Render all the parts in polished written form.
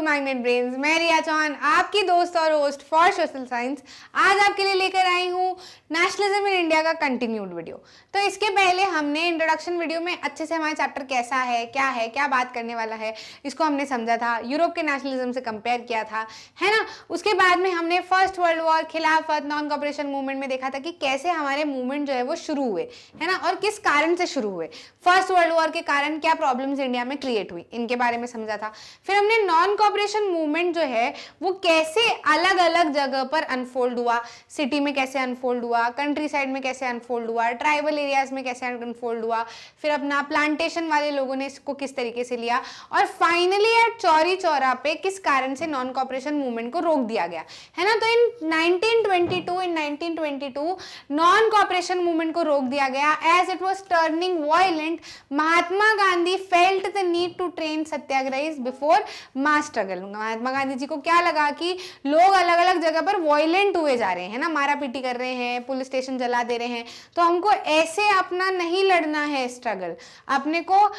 Magnet brains, मैं रिया चौहान, आपकी दोस्त और होस्ट फॉर सोशल साइंस। आज आपके लिए लेकर आई हूँ नेशनलिज्म इन इंडिया का कंटिन्यूड वीडियो। तो इसके पहले हमने इंट्रोडक्शन वीडियो में अच्छे से हमारा चैप्टर कैसा है, क्या बात करने वाला है, इसको हमने समझा था, यूरोप के नेशनलिज्म से कंपेयर किया था, है ना। उसके बाद में हमने फर्स्ट वर्ल्ड वॉर, खिलाफत, नॉन कॉपरेशन मूवमेंट में देखा था कि कैसे हमारे मूवमेंट जो है वो शुरू हुए, है ना, और किस कारण से शुरू हुए। फर्स्ट वर्ल्ड वॉर के कारण क्या प्रॉब्लम्स इंडिया में क्रिएट हुई, इनके बारे में समझा था। फिर हमने नॉन कॉपरेशन मूवमेंट जो है वो कैसे अलग अलग जगह पर अनफोल्ड हुआ, सिटी में कैसे अनफोल्ड हुआ, कंट्री साइड में कैसे अनफोल्ड हुआ, ट्राइबल एरियाज में कैसे अनफोल्ड हुआ, फिर अपना प्लांटेशन वाले लोगों ने इसको किस तरीके से लिया, और फाइनली एट चौरी चौरा पे किस कारण से नॉन कॉपरेशन मूवमेंट को रोक दिया गया, है ना। तो इन 1922 नॉन कॉपरेशन मूवमेंट को रोक दिया गया as it was turning violent. Mahatma Gandhi felt the need to train satyagrahis before mass struggle. Mahatma Gandhi ji को क्या लगा कि लोग अलग अलग जगह पर वायलेंट हुए जा रहे हैं ना, मारा पीटी कर रहे हैं, पुलिस स्टेशन जला दे रहे हैं, तो हमको ऐसे अपना नहीं लड़ना है स्ट्रगल, अपने को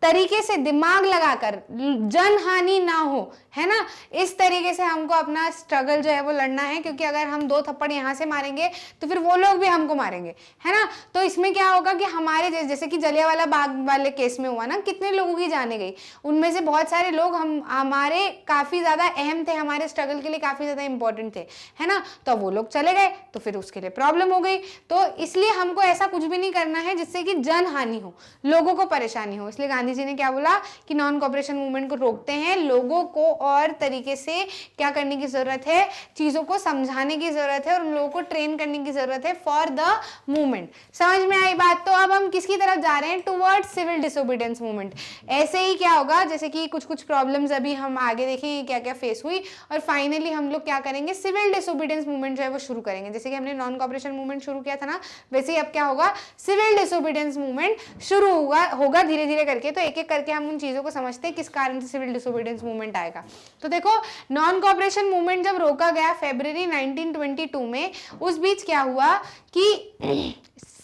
तरीके से दिमाग लगाकर जनहानि ना हो, है ना, इस तरीके से हमको अपना स्ट्रगल जो है वो लड़ना है। क्योंकि अगर हम दो थप्पड़ यहाँ से मारेंगे तो फिर वो लोग भी हमको मारेंगे, है ना। तो इसमें क्या होगा कि हमारे जैसे कि जलियांवाला बाग वाले केस में हुआ ना, कितने लोगों की जाने गई, उनमें से बहुत सारे लोग हमारे काफी ज्यादा अहम थे, हमारे स्ट्रगल के लिए काफी ज्यादा इंपॉर्टेंट थे, है ना। तो वो लोग चले गए तो फिर उसके लिए प्रॉब्लम हो गई। तो इसलिए हमको ऐसा कुछ भी नहीं करना है जिससे कि जनहानि हो, लोगों को परेशानी हो। इसलिए गांधी जी ने क्या बोला कि नॉन कॉपरेशन मूवमेंट को रोकते हैं, लोगों को और तरीके से क्या करने की जरूरत है, चीजों को समझाने की जरूरत है और उन लोगों को ट्रेन करने की जरूरत है फॉर द मूवमेंट। समझ में आई बात। तो अब हम किसकी तरफ जा रहे हैं, टुवर्ड सिविल डिसोबीडियंस मूवमेंट। ऐसे ही क्या होगा, जैसे कि कुछ कुछ प्रॉब्लम्स अभी हम आगे देखेंगे क्या क्या फेस हुई, और फाइनली हम लोग क्या करेंगे, सिविल डिसोबीडियंस मूवमेंट जो है वो शुरू करेंगे। जैसे कि हमने नॉन कॉपरेशन मूवमेंट शुरू किया था ना, वैसे ही अब क्या होगा, सिविल डिसोबीडियंस मूवमेंट शुरू होगा धीरे धीरे करके। तो एक एक करके हम उन चीजों को समझते हैं किस कारण से सिविल डिसोबीडियंस मूवमेंट आएगा। तो देखो, नॉन कॉपरेशन मूवमेंट जब रोका गया फरवरी 1922 में, उस बीच क्या हुआ कि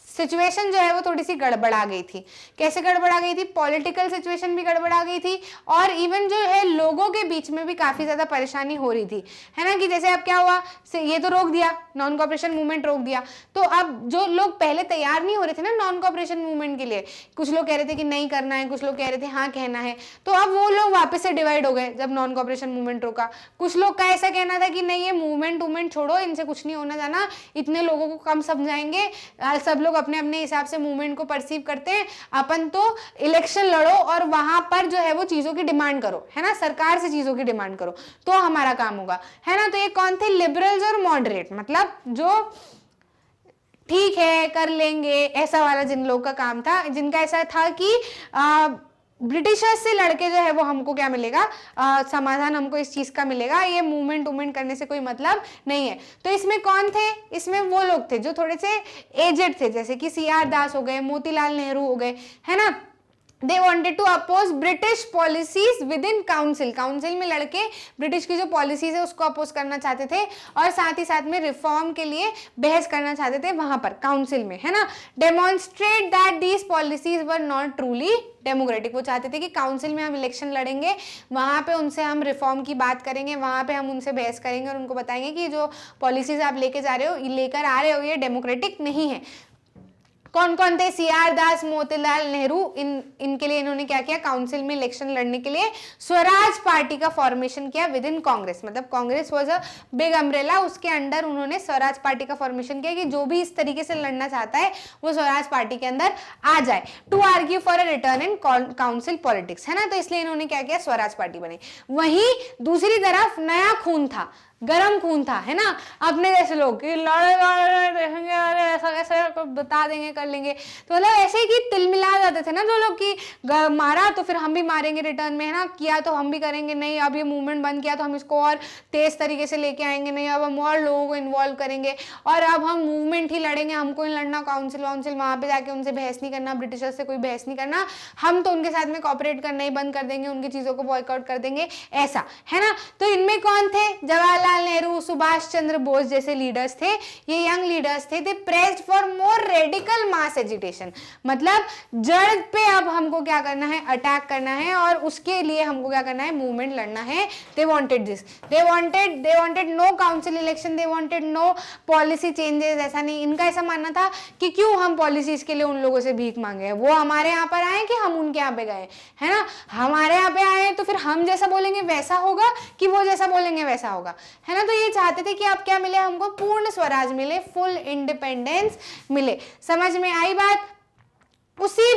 सिचुएशन जो है वो थोड़ी सी गड़बड़ा गई थी। कैसे गड़बड़ा गई थी, पॉलिटिकल सिचुएशन भी गड़बड़ा गई थी, और इवन जो है लोगों के बीच में भी काफी ज्यादा परेशानी हो रही थी, है ना। कि जैसे अब क्या हुआ, ये तो रोक दिया, नॉन कॉपरेशन मूवमेंट रोक दिया, तो अब जो लोग पहले तैयार नहीं हो रहे थे ना नॉन कॉपरेशन मूवमेंट के लिए, कुछ लोग कह रहे थे कि नहीं करना है, कुछ लोग कह रहे थे हाँ कहना है, तो अब वो लोग वापस से डिवाइड हो गए जब नॉन कॉपरेशन मूवमेंट रोका। कुछ लोग का ऐसा कहना था कि नहीं, ये मूवमेंट छोड़ो, इनसे कुछ नहीं होना जाना, इतने लोगों को कम समझाएंगे, सब लोग अपने अपने हिसाब से मूवमेंट को परसीव करते हैं, अपन तो इलेक्शन लड़ो और वहां पर जो है वो चीजों की डिमांड करो, है ना, सरकार से चीजों की डिमांड करो तो हमारा काम होगा, है ना। तो ये कौन थे, लिबरल्स और मॉडरेट, मतलब जो ठीक है कर लेंगे ऐसा वाला जिन लोग का काम था, जिनका ऐसा था कि ब्रिटिशर्स से लड़के जो है वो हमको क्या मिलेगा, समाधान हमको इस चीज का मिलेगा, ये मूवमेंट करने से कोई मतलब नहीं है। तो इसमें कौन थे, इसमें वो लोग थे जो थोड़े से एजेड थे, जैसे कि सीआर दास हो गए, मोतीलाल नेहरू हो गए, है ना। They wanted to oppose British policies within council। Council में लड़के ब्रिटिश की जो पॉलिसीज है उसको अपोज करना चाहते थे, और साथ ही साथ में रिफॉर्म के लिए बहस करना चाहते थे वहां पर काउंसिल में, है ना। Demonstrate that these policies were not truly democratic. वो चाहते थे कि काउंसिल में हम इलेक्शन लड़ेंगे, वहां पे उनसे हम रिफॉर्म की बात करेंगे, वहां पे हम उनसे बहस करेंगे और उनको बताएंगे कि जो पॉलिसीज आप लेकर आ रहे हो ये डेमोक्रेटिक नहीं है। कौन कौन थे, सीआर दास, मोतीलाल नेहरू, इनके लिए इन्होंने क्या किया, काउंसिल में इलेक्शन लड़ने के लिए स्वराज पार्टी का फॉर्मेशन किया विद इन कांग्रेस। मतलब Congress was a big umbrella, उसके अंडर उन्होंने स्वराज पार्टी का फॉर्मेशन किया कि जो भी इस तरीके से लड़ना चाहता है वो स्वराज पार्टी के अंदर आ जाए, to argue for a return in council politics, है ना। तो इसलिए इन्होंने क्या किया, स्वराज पार्टी बनी। वहीं दूसरी तरफ नया खून था, गरम खून था, है ना, अपने जैसे लोग कि लड़े देखेंगे, अरे ऐसा कैसे बता देंगे, कर लेंगे। तो मतलब ऐसे ही कि तिलमिला जाते थे ना जो लोग कि मारा तो फिर हम भी मारेंगे रिटर्न में, है ना, किया तो हम भी करेंगे, नहीं अब ये मूवमेंट बंद किया तो हम इसको और तेज तरीके से लेके आएंगे, नहीं अब हम और लोगों को इन्वॉल्व करेंगे, और अब हम मूवमेंट ही लड़ेंगे, हमको नहीं लड़ना काउंसिल वहां पे जाके उनसे बहस नहीं करना, ब्रिटिशर्स से कोई बहस नहीं करना, हम तो उनके साथ में कॉपरेट करना ही बंद कर देंगे, उनकी चीजों को बॉयकॉट कर देंगे, ऐसा, है ना। तो इनमें कौन थे, जवाहरलाल जवाहरलाल नेहरू, सुभाष चंद्र बोस जैसे लीडर्स थे, ये यंग लीडर्स थे, they pressed for more radical mass agitation, मतलब जड़ पे अब हमको क्या करना है, अटैक करना है, और उसके लिए हमको क्या करना है, मूवमेंट लड़ना है। They wanted this, they wanted no council election, they wanted no policy changes. ऐसा नहीं, इनका ऐसा मानना था कि क्यों हम पॉलिसीज के लिए उन लोगों से भीख मांगे, वो हमारे यहाँ पर आए कि हम उनके यहाँ पे गए, है ना, हमारे यहाँ पे आए तो फिर हम जैसा बोलेंगे वैसा होगा कि वो जैसा बोलेंगे वैसा होगा, है ना। तो ये चाहते थे कि अब क्या मिले हमको, पूर्ण स्वराज मिले, फुल इंडिपेंडेंस मिले। समझ में आई बात। उसी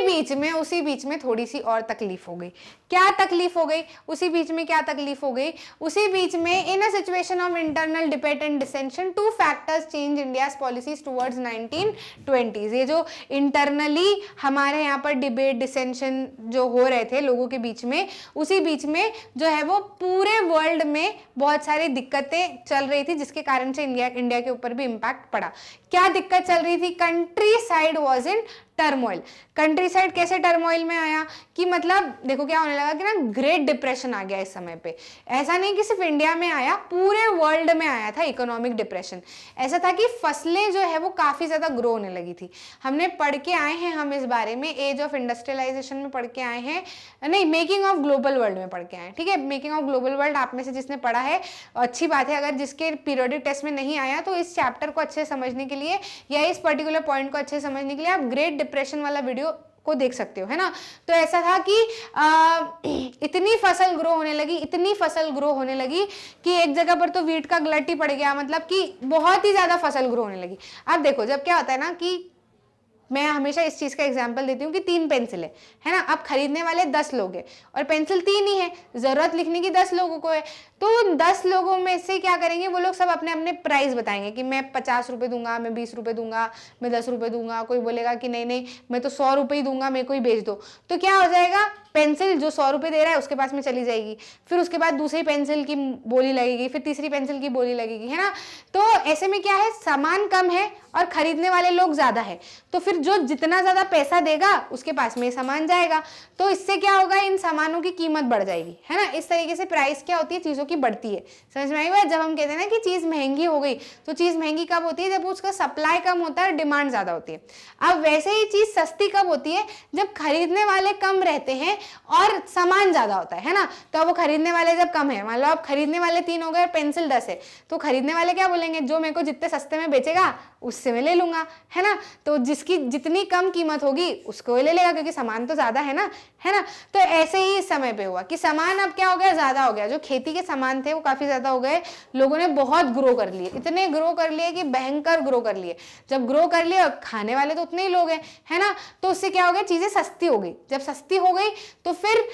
बीच में थोड़ी सी और तकलीफ हो गई। क्या तकलीफ हो गई उसी बीच में, क्या तकलीफ हो गई उसी बीच में, in a situation of internal debate and dissension, two factors change India's policies towards 1920s। ये जो इंटरनली हमारे यहाँ पर डिबेट डिसेंशन जो हो रहे थे लोगों के बीच में, उसी बीच में जो है वो पूरे वर्ल्ड में बहुत सारी दिक्कतें चल रही थी, जिसके कारण से इंडिया के ऊपर भी इम्पैक्ट पड़ा। क्या दिक्कत चल रही थी, country side was in turmoil. Country side कैसे टर्मोइल में आया कि मतलब देखो क्या होने लगा कि ना ग्रेट डिप्रेशन आ गया इस समय पे। ऐसा नहीं कि सिर्फ इंडिया में आया, पूरे वर्ल्ड में आया था इकोनॉमिक डिप्रेशन। ऐसा था कि फसलें जो है वो काफी ज्यादा ग्रो होने लगी थी। हमने पढ़ के आए हैं, हम इस बारे में एज ऑफ इंडस्ट्रियलाइजेशन में पढ़ के आए हैं, नहीं मेकिंग ऑफ ग्लोबल वर्ल्ड में पढ़ के आए हैं, ठीक है। मेकिंग ऑफ ग्लोबल वर्ल्ड आप में से जिसने पढ़ा है अच्छी बात है, अगर जिसके पीरियोडिक टेस्ट में नहीं आया तो इस चैप्टर को अच्छे समझने के लिए या इस पर्टिकुलर पॉइंट को अच्छे समझने के लिए आप ग्रेट डिप्रेशन वाला वीडियो को देख सकते हो, है ना। तो ऐसा था कि इतनी फसल ग्रो होने लगी कि एक जगह पर तो वीट का गलट ही पड़ गया, मतलब कि बहुत ही ज्यादा फसल ग्रो होने लगी। अब देखो जब क्या होता है ना कि मैं हमेशा इस चीज का एग्जांपल देती हूँ कि 3 पेंसिल है ना, अब खरीदने वाले 10 लोग हैं और पेंसिल 3 ही है, जरूरत लिखने की 10 लोगों को है, तो 10 लोगों में से क्या करेंगे वो लोग, सब अपने अपने प्राइस बताएंगे कि मैं 50 रुपए दूंगा, मैं 20 रुपए दूंगा, मैं 10 रुपए दूंगा, कोई बोलेगा कि नहीं नहीं मैं तो 100 रुपए ही दूंगा, मेरे को ही बेच दो। तो क्या हो जाएगा, पेंसिल जो 100 रुपए दे रहा है उसके पास में चली जाएगी, फिर उसके बाद दूसरी पेंसिल की बोली लगेगी, फिर तीसरी पेंसिल की बोली लगेगी, है ना। तो ऐसे में क्या है, सामान कम है और खरीदने वाले लोग ज्यादा है, तो फिर जो जितना ज्यादा पैसा देगा उसके पास में सामान जाएगा, तो इससे क्या होगा, इन सामानों की कीमत बढ़ जाएगी, है ना। इस तरीके से प्राइस क्या होती है, चीजों की बढ़ती है। समझ में आई बात। जब हम कहते हैं ना कि चीज महंगी हो गई, तो चीज महंगी कब होती है, जब उसका सप्लाई कम होता है, डिमांड ज्यादा होती है। अब वैसे ही चीज सस्ती कब होती है, जब खरीदने वाले कम रहते हैं और सामान ज्यादा होता है ना। तो अब वो खरीदने वाले जब कम है, मान लो आप खरीदने वाले 3 हो गए, पेंसिल 10 है, तो खरीदने वाले क्या बोलेंगे, जो मेरे को जितने सस्ते में बेचेगा उससे मैं ले लूंगा, है ना। तो जिसकी जितनी कम कीमत होगी उसको ले लेगा, क्योंकि सामान तो ज्यादा है ना, है ना। तो ऐसे ही इस समय पे हुआ कि सामान अब क्या हो गया, ज्यादा हो गया। जो खेती के सामान थे वो काफी ज्यादा हो गए, लोगों ने बहुत ग्रो कर लिए, इतने ग्रो कर लिए कि भयंकर ग्रो कर लिए। जब ग्रो कर लिए और खाने वाले तो उतने ही लोग हैं, है ना, तो उससे क्या हो गया, चीजें सस्ती हो गई। जब सस्ती हो गई तो फिर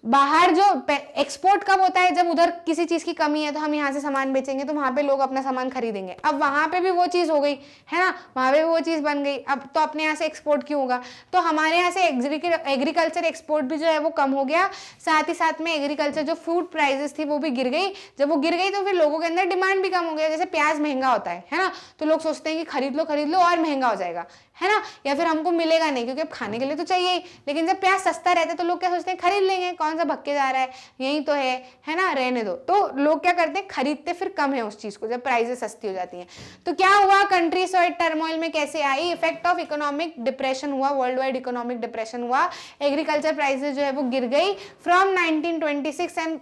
बाहर जो एक्सपोर्ट कब होता है, जब उधर किसी चीज की कमी है तो हम यहाँ से सामान बेचेंगे तो वहां पे लोग अपना सामान खरीदेंगे। अब वहां पे भी वो चीज हो गई, है ना, वहां पे भी वो चीज बन गई, अब तो अपने यहाँ से एक्सपोर्ट क्यों होगा, तो हमारे यहाँ से एग्रीकल्चर एक्सपोर्ट भी जो है वो कम हो गया। साथ ही साथ में एग्रीकल्चर जो फूड प्राइसेस थी वो भी गिर गई। जब वो गिर गई तो फिर लोगों के अंदर डिमांड भी कम हो गया। जैसे प्याज महंगा होता है ना, तो लोग सोचते हैं कि खरीद लो और महंगा हो जाएगा, है ना, या फिर हमको मिलेगा नहीं, क्योंकि अब खाने के लिए तो चाहिए ही। लेकिन जब प्याज सस्ता रहता है तो लोग क्या सोचते हैं, खरीद लेंगे, कौन सा भक्के जा रहा है, यही तो है ना, रहने दो। तो लोग क्या करते हैं, खरीदते फिर कम है उस चीज को जब प्राइसेस सस्ती हो जाती हैं। तो क्या हुआ, कंट्री साइड टर्मोइल में कैसे आई, इफेक्ट ऑफ इकोनॉमिक डिप्रेशन हुआ, वर्ल्ड वाइड इकोनॉमिक डिप्रेशन हुआ, एग्रीकल्चर प्राइसेस जो है वो गिर गई फ्रॉम 1926 एंड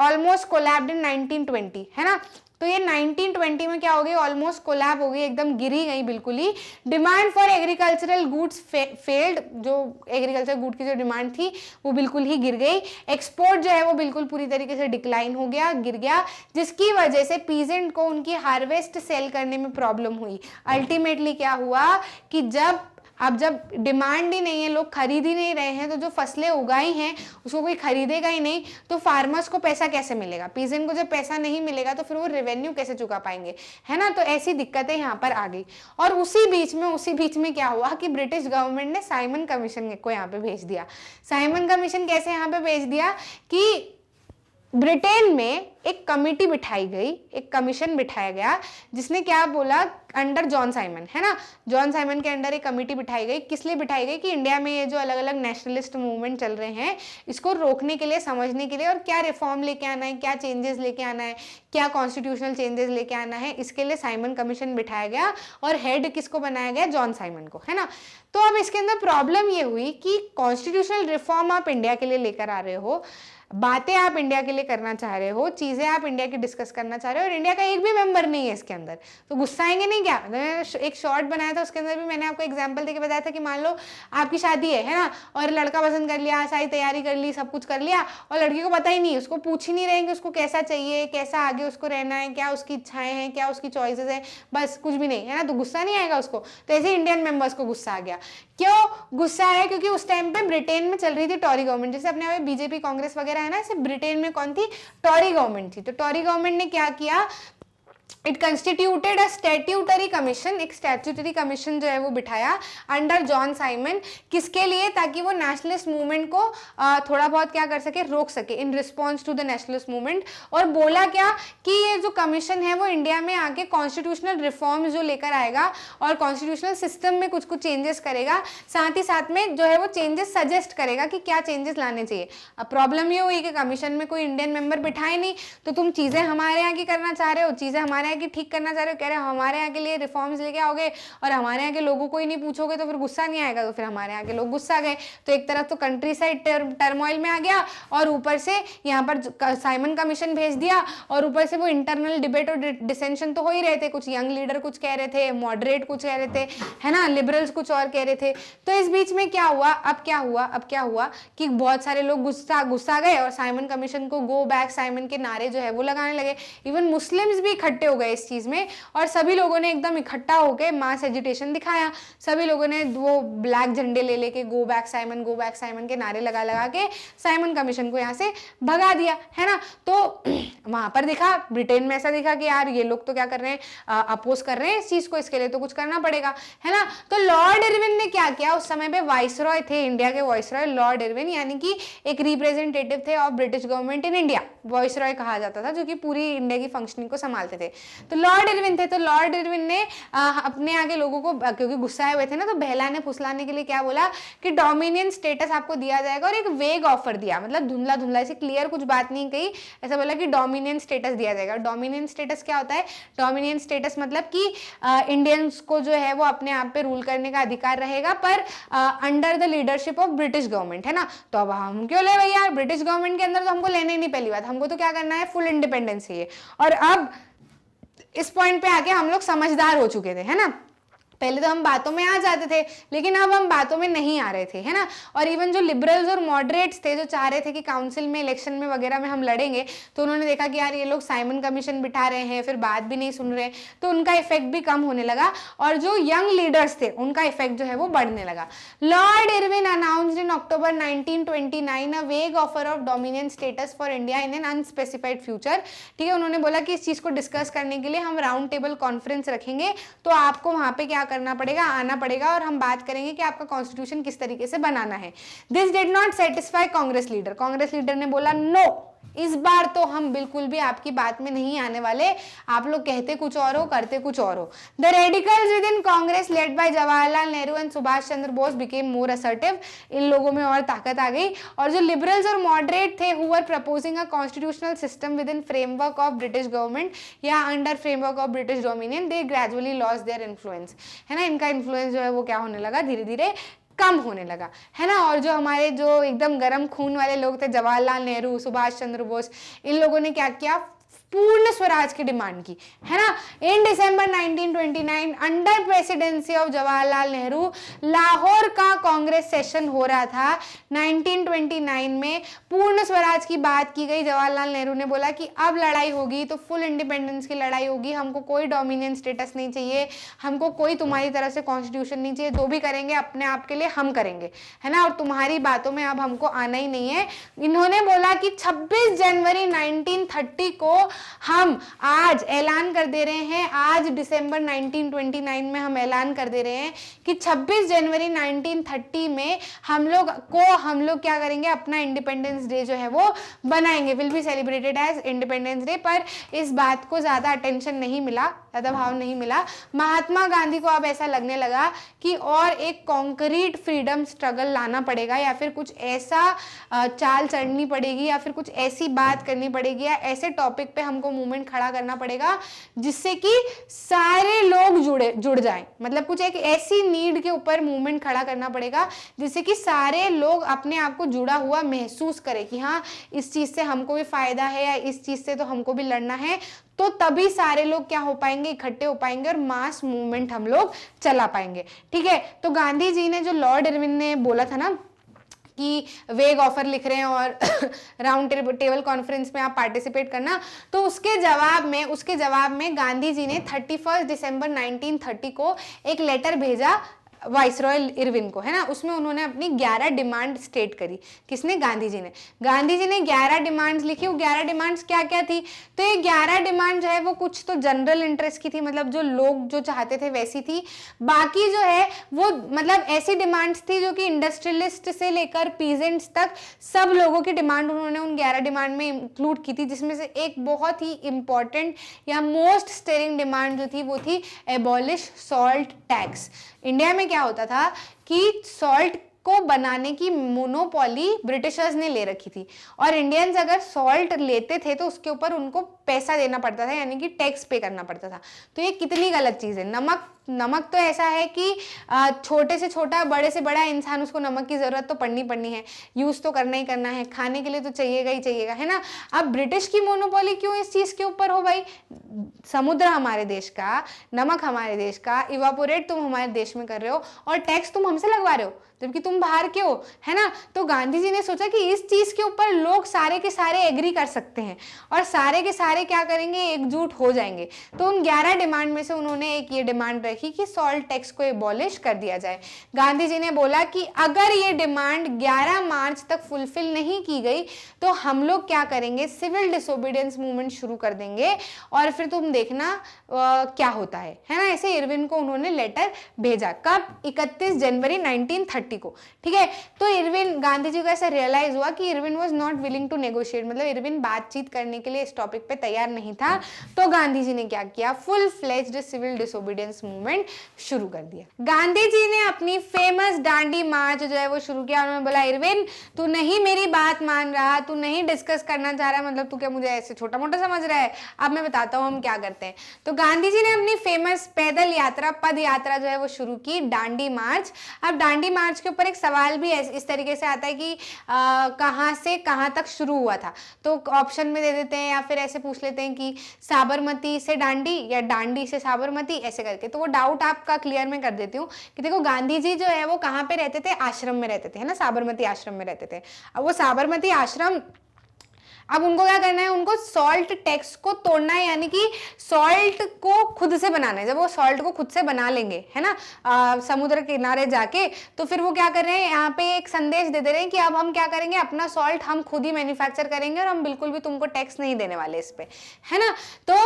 ऑलमोस्ट कोलैप्स्ड इन 1920, है ना। तो ये 1920 में क्या हो गई, ऑलमोस्ट कोलैप हो गई, एकदम गिरी गई बिल्कुल ही। Demand for agricultural goods failed, जो एग्रीकल्चर गुड की जो डिमांड थी वो बिल्कुल ही गिर गई। एक्सपोर्ट जो है वो बिल्कुल पूरी तरीके से डिक्लाइन हो गया, गिर गया, जिसकी वजह से पीजेंट को उनकी हार्वेस्ट सेल करने में प्रॉब्लम हुई। अल्टीमेटली क्या हुआ कि जब डिमांड ही नहीं है, लोग खरीद ही नहीं रहे हैं, तो जो फसलें उगाई हैं उसको कोई खरीदेगा ही नहीं, तो फार्मर्स को पैसा कैसे मिलेगा, पीजेंट को जब पैसा नहीं मिलेगा तो फिर वो रेवेन्यू कैसे चुका पाएंगे, है ना। तो ऐसी दिक्कतें यहाँ पर आ गई। और उसी बीच में क्या हुआ कि ब्रिटिश गवर्नमेंट ने साइमन कमीशन को यहाँ पे भेज दिया। साइमन कमीशन कैसे यहाँ पे भेज दिया कि ब्रिटेन में एक कमेटी बिठाई गई, एक कमीशन बिठाया गया, जिसने क्या बोला, अंडर जॉन साइमन, है ना, जॉन साइमन के अंडर एक कमेटी बिठाई गई। किस लिए बिठाई गई? कि इंडिया में ये जो अलग अलग नेशनलिस्ट मूवमेंट चल रहे हैं, इसको रोकने के लिए, समझने के लिए, और क्या रिफॉर्म लेके आना है, क्या चेंजेस लेके आना है, क्या कॉन्स्टिट्यूशनल चेंजेस लेके आना है, इसके लिए साइमन कमीशन बिठाया गया और हेड किसको बनाया गया? जॉन साइमन को, है ना। तो अब इसके अंदर प्रॉब्लम ये हुई कि कॉन्स्टिट्यूशनल रिफॉर्म आप इंडिया के लिए लेकर आ रहे हो, बातें आप इंडिया के लिए करना चाह रहे हो, चीज़ें आप इंडिया की डिस्कस करना चाह रहे हो, और इंडिया का एक भी मेंबर नहीं है इसके अंदर, तो गुस्सा आएंगे नहीं क्या? मैंने एक शॉर्ट बनाया था, उसके अंदर भी मैंने आपको एग्जांपल देके बताया था कि मान लो आपकी शादी है ना, और लड़का पसंद कर लिया, सारी तैयारी कर ली, सब कुछ कर लिया, और लड़की को पता ही नहीं, उसको पूछ ही नहीं रहेंगे उसको कैसा चाहिए, कैसा आगे उसको रहना है, क्या उसकी इच्छाएं हैं, क्या उसकी चॉइसेस हैं, बस कुछ भी नहीं, है ना, तो गुस्सा नहीं आएगा उसको। तो ऐसे इंडियन मेंबर्स को गुस्सा आ गया। क्यों गुस्सा आया? क्योंकि उस टाइम पे ब्रिटेन में चल रही थी टॉरी गवर्नमेंट, जैसे अपने यहाँ बीजेपी कांग्रेस वगैरह है ना, ऐसे ब्रिटेन में कौन थी? टॉरी गवर्नमेंट थी। तो टॉरी गवर्नमेंट ने क्या किया? It constituted a statutory commission, एक स्टैट्यूटरी कमीशन जो है वो बिठाया अंडर जॉन साइमन। किसके लिए? ताकि वो नेशनलिस्ट मूवमेंट को थोड़ा बहुत क्या कर सके, रोक सके, in response to the nationalist movement. और बोला क्या कि ये जो कमीशन है वो इंडिया में आके कॉन्स्टिट्यूशनल रिफॉर्म्स जो लेकर आएगा और कॉन्स्टिट्यूशनल सिस्टम में कुछ कुछ चेंजेस करेगा, साथ ही साथ में जो है वो चेंजेस सजेस्ट करेगा कि क्या चेंजेस लाने चाहिए। अब प्रॉब्लम ये हुई कि कमीशन में कोई इंडियन मेंबर बिठाए नहीं, तो तुम चीजें हमारे यहाँ की करना चाह रहे हो, चीजें हमारे यहाँ की ठीक करना चाह रहे हो, कह रहे हो हमारे यहाँ के लिए रिफॉर्म्स लेके आओगे और हमारे यहाँ के लोगों को ही नहीं पूछोगे तो फिर गुस्सा नहीं आएगा। तो फिर हमारे यहाँ के लोग गुस्सा गए। तो एक तरफ तो कंट्री साइड टर्मोइल में आ गया, और ऊपर से यहाँ पर साइमन कमीशन भेज दिया, और ऊपर से वो इंटरनल डिबेट और डिसेंशन तो हो ही रहे थे। कुछ यंग लीडर कुछ कह रहे थे, मॉडरेट कुछ कह रहे थे, है ना, लिबरल्स कुछ और कह रहे थे। तो इस बीच में क्या हुआ? अब क्या हुआ कि बहुत सारे लोग गुस्सा गए और साइमन कमीशन को गो बैक साइमन के नारे जो है वो लगाने लगे। इवन मुस्लिम्स भी इकट्ठे हो गए इस चीज में, और सभी लोगों ने एकदम इकट्ठा होकर मास एजिटेशन दिखाया। सभी लोगों ने वो ब्लैक झंडे ले लेके गो बैक साइमन के नारे लगा लगा के साइमन कमीशन को यहाँ से भगा दिया, है ना। तो वहां पर दिखा, ब्रिटेन में ऐसा दिखा कि यार ये लोग तो क्या कर रहे हैं, अपोज कर रहे हैं इस चीज को, इसके लिए तो कुछ करना पड़ेगा, है ना। तो लॉर्ड इरविन ने क्या किया? उस समय पे वाइसरॉय थे, इंडिया के वाइसरॉय लॉर्ड इरविन, यानी कि एक रिप्रेजेंटेटिव थे of British government in India, viceroy कहा जाता था, जो कि पूरी इंडिया की फंक्शनिंग को संभालते थे। तो लॉर्ड इरविन थे। तो लॉर्ड इरविन ने अपने आगे लोगों को, क्योंकि गुस्साए हुए थे ना, तो बहलाने फुसलाने के लिए क्या बोला कि डोमिनियन स्टेटस आपको दिया जाएगा, और एक वेग ऑफर दिया, मतलब धुंधला धुंधला, ऐसे क्लियर कुछ बात नहीं कही, ऐसा बोला कि डोमिनियन स्टेटस दिया जाएगा। डोमिनियन स्टेटस क्या होता है? डोमिनियन स्टेटस मतलब कि इंडियंस को जो है वो अपने आप पे रूल करने का अधिकार रहेगा, पर under the leadership of British government, है ना। तो अब हम क्यों ले भैया, ब्रिटिश गवर्नमेंट के अंदर तो हमको लेने ही नहीं, पहली बात, हमको तो क्या करना है, फुल इंडिपेंडेंस चाहिए। और अब इस पॉइंट पे आके हम लोग समझदार हो चुके थे, है ना। पहले तो हम बातों में आ जाते थे, लेकिन अब हम बातों में नहीं आ रहे थे, है ना। और इवन जो लिबरल्स और मॉडरेट्स थे, जो चाह रहे थे कि काउंसिल में, इलेक्शन में वगैरह में हम लड़ेंगे, तो उन्होंने देखा कि यार ये लोग साइमन कमीशन बिठा रहे हैं, फिर बात भी नहीं सुन रहे हैं, तो उनका इफेक्ट भी कम होने लगा, और जो यंग लीडर्स थे उनका इफेक्ट जो है वो बढ़ने लगा। लॉर्ड इरविन अनाउंस्ड इन अक्टूबर 1929 अ वेग offer of dominion status for India in an unspecified future. ठीक है, उन्होंने बोला कि इस चीज को डिस्कस करने के लिए हम राउंड टेबल कॉन्फ्रेंस रखेंगे, तो आपको वहां पे क्या करना पड़ेगा, आना पड़ेगा, और हम बात करेंगे कि आपका कॉन्स्टिट्यूशन किस तरीके से बनाना है। This did not satisfy Congress leader. Congress leader ने बोला नो, इस बार तो हम बिल्कुल भी आपकी बात में नहीं आने वाले, आप लोग कहते कुछ और हो, करते कुछ और हो। The radicals within Congress led by Jawaharlal Nehru and Subhash Chandra Bose became more assertive. इन लोगों में और ताकत आ गई, और जो लिबरल्स और मॉडरेट थे who were proposing a constitutional system within framework of British government या under framework of British dominion, they gradually lost their influence, है ना। इनका इन्फ्लुएंस जो है वो क्या होने लगा, धीरे धीरे कम होने लगा, है ना। और जो हमारे जो एकदम गर्म खून वाले लोग थे, जवाहरलाल नेहरू, सुभाष चंद्र बोस, इन लोगों ने क्या किया, पूर्ण स्वराज की डिमांड की, है ना। इन दिसंबर 1929 under presidency of Jawaharlal Nehru Lahore का कांग्रेस सेशन हो रहा था। 1929 में पूर्ण स्वराज की बात की गई। जवाहरलाल नेहरू ने बोला कि अब लड़ाई होगी तो फुल इंडिपेंडेंस की लड़ाई होगी, हमको कोई डोमिनियन स्टेटस नहीं चाहिए, हमको कोई तुम्हारी तरफ से कॉन्स्टिट्यूशन नहीं चाहिए, जो भी करेंगे अपने आप के लिए हम करेंगे, है ना, और तुम्हारी बातों में अब हमको आना ही नहीं है। इन्होंने बोला कि 26 जनवरी 1930 को हम आज ऐलान कर दे रहे हैं, आज दिसंबर 1929 में हम ऐलान कर दे रहे हैं कि 26 जनवरी 1930 में हम लोग क्या करेंगे, अपना इंडिपेंडेंस डे जो है वो बनाएंगे, will be celebrated as Independence Day. पर इस बात को ज्यादा अटेंशन नहीं मिला, ज्यादा भाव नहीं मिला। महात्मा गांधी को अब ऐसा लगने लगा कि और एक कॉन्क्रीट फ्रीडम स्ट्रगल लाना पड़ेगा, या फिर कुछ ऐसा चाल चढ़नी पड़ेगी, या फिर कुछ ऐसी बात करनी पड़ेगी, या ऐसे टॉपिक पे हमको मूवमेंट खड़ा करना पड़ेगा जिससे कि सारे लोग जुड़ जाएं। मतलब कुछ एक ऐसी नीड के ऊपर मूवमेंट खड़ा करना पड़ेगा जिससे कि सारे लोग अपने आप को जुड़ा हुआ महसूस करें कि हाँ, इस चीज से हमको भी फायदा है, या इस चीज से तो हमको भी लड़ना है। तो तभी सारे लोग क्या हो पाएंगे, इकट्ठे हो पाएंगे और मास मूवमेंट हम लोग चला पाएंगे। ठीक है, तो गांधी जी ने जो लॉर्ड इरविन ने बोला था ना कि वेग ऑफर लिख रहे हैं और राउंड टेबल कॉन्फ्रेंस में आप पार्टिसिपेट करना, तो उसके जवाब में गांधी जी ने 31 दिसंबर 1930 को एक लेटर भेजा वाइसरॉय इरविन को, है ना। उसमें उन्होंने अपनी 11 डिमांड स्टेट करी। किसने? गांधी जी ने 11 डिमांड्स लिखी। वो 11 डिमांड्स क्या क्या थी? तो ये 11 डिमांड जो है वो कुछ तो जनरल इंटरेस्ट की थी, मतलब जो लोग जो चाहते थे वैसी थी। बाकी जो है वो मतलब ऐसी डिमांड्स थी जो कि इंडस्ट्रियलिस्ट से लेकर पीजेंट्स तक सब लोगों की डिमांड उन्होंने उन 11 डिमांड में इंक्लूड की थी, जिसमें से एक बहुत ही इंपॉर्टेंट या मोस्ट स्टेरिंग डिमांड जो थी वो थी एबॉलिश सॉल्ट टैक्स। इंडिया में क्या होता था कि सॉल्ट को बनाने की मोनोपोली ब्रिटिशर्स ने ले रखी थी, और इंडियंस अगर सॉल्ट लेते थे तो उसके ऊपर उनको पैसा देना पड़ता था, यानी कि टैक्स पे करना पड़ता था। तो ये कितनी गलत चीज है। नमक तो ऐसा है कि छोटे से छोटा, बड़े से बड़ा इंसान, उसको नमक की जरूरत तो पड़नी है, यूज तो करना ही करना है, खाने के लिए तो चाहिएगा ही चाहिएगा, है ना। अब ब्रिटिश की मोनोपोली क्यों इस चीज के ऊपर हो भाई? समुद्र हमारे देश का, नमक हमारे देश का, इवापोरेट तुम हमारे देश में कर रहे हो और टैक्स तुम हमसे लगवा रहे हो जबकि तुम बाहर के हो, है ना। तो गांधी जी ने सोचा कि इस चीज के ऊपर लोग सारे के सारे एग्री कर सकते हैं और सारे के सारे क्या करेंगे, एकजुट हो जाएंगे। तो उन 11 डिमांड में से उन्होंने एक ये डिमांड रखी कि सॉल्ट टैक्स को एबॉलिश कर दिया जाए। गांधी जी ने बोला कि अगर ये डिमांड 11 मार्च तक फुलफिल नहीं की गई तो हम लोग क्या करेंगे, सिविल डिसोबीडियंस मूवमेंट शुरू कर देंगे और फिर तुम देखना क्या होता है ना। ऐसे इरविन को उन्होंने लेटर भेजा। कब? 31 जनवरी 1930 को। ठीक है, तो इरविन, गांधी जी को ऐसा रियलाइज हुआ कि Irwin was not willing to negotiate, मतलब इरविन बातचीत करने के लिए इस टॉपिक पे तैयार नहीं था। तो गांधी जी ने क्या किया, full fledged civil disobedience movement शुरू कर दिया। गांधी जी ने अपनी फेमस डांडी मार्च जो है वो शुरू किया। उन्होंने बोला, इरविन तू नहीं मेरी बात मान रहा, तू नहीं डिस्कस करना चाह रहा, मतलब तू क्या मुझे ऐसे छोटा मोटा समझ रहा है, अब मैं बताता हूँ हम क्या करते हैं। तो गांधी जी ने अपनी फेमस पैदल यात्रा, पद यात्रा जो है वो शुरू की, डांडी मार्च। अब डांडी मार्च के ऊपर एक सवाल भी इस तरीके से आता है कि कहां से कहां तक शुरू हुआ था। तो ऑप्शन में दे देते हैं या फिर ऐसे पूछ लेते हैं कि साबरमती से डांडी या डांडी से साबरमती, ऐसे करके। तो वो डाउट आपका क्लियर मैं कर देती हूँ कि देखो गांधी जी जो है वो कहाँ पे रहते थे, आश्रम में रहते थे, है ना, साबरमती आश्रम में रहते थे। अब वो साबरमती आश्रम, अब उनको क्या करना है, उनको सॉल्ट टैक्स को तोड़ना है, यानी कि सॉल्ट को खुद से बनाना है। जब वो सॉल्ट को खुद से बना लेंगे, है ना, समुद्र किनारे जाके, तो फिर वो क्या कर रहे हैं, यहाँ पे एक संदेश दे दे रहे हैं कि अब हम क्या करेंगे, अपना सॉल्ट हम खुद ही मैन्युफैक्चर करेंगे और हम बिल्कुल भी तुमको टैक्स नहीं देने वाले इस पे, है ना। तो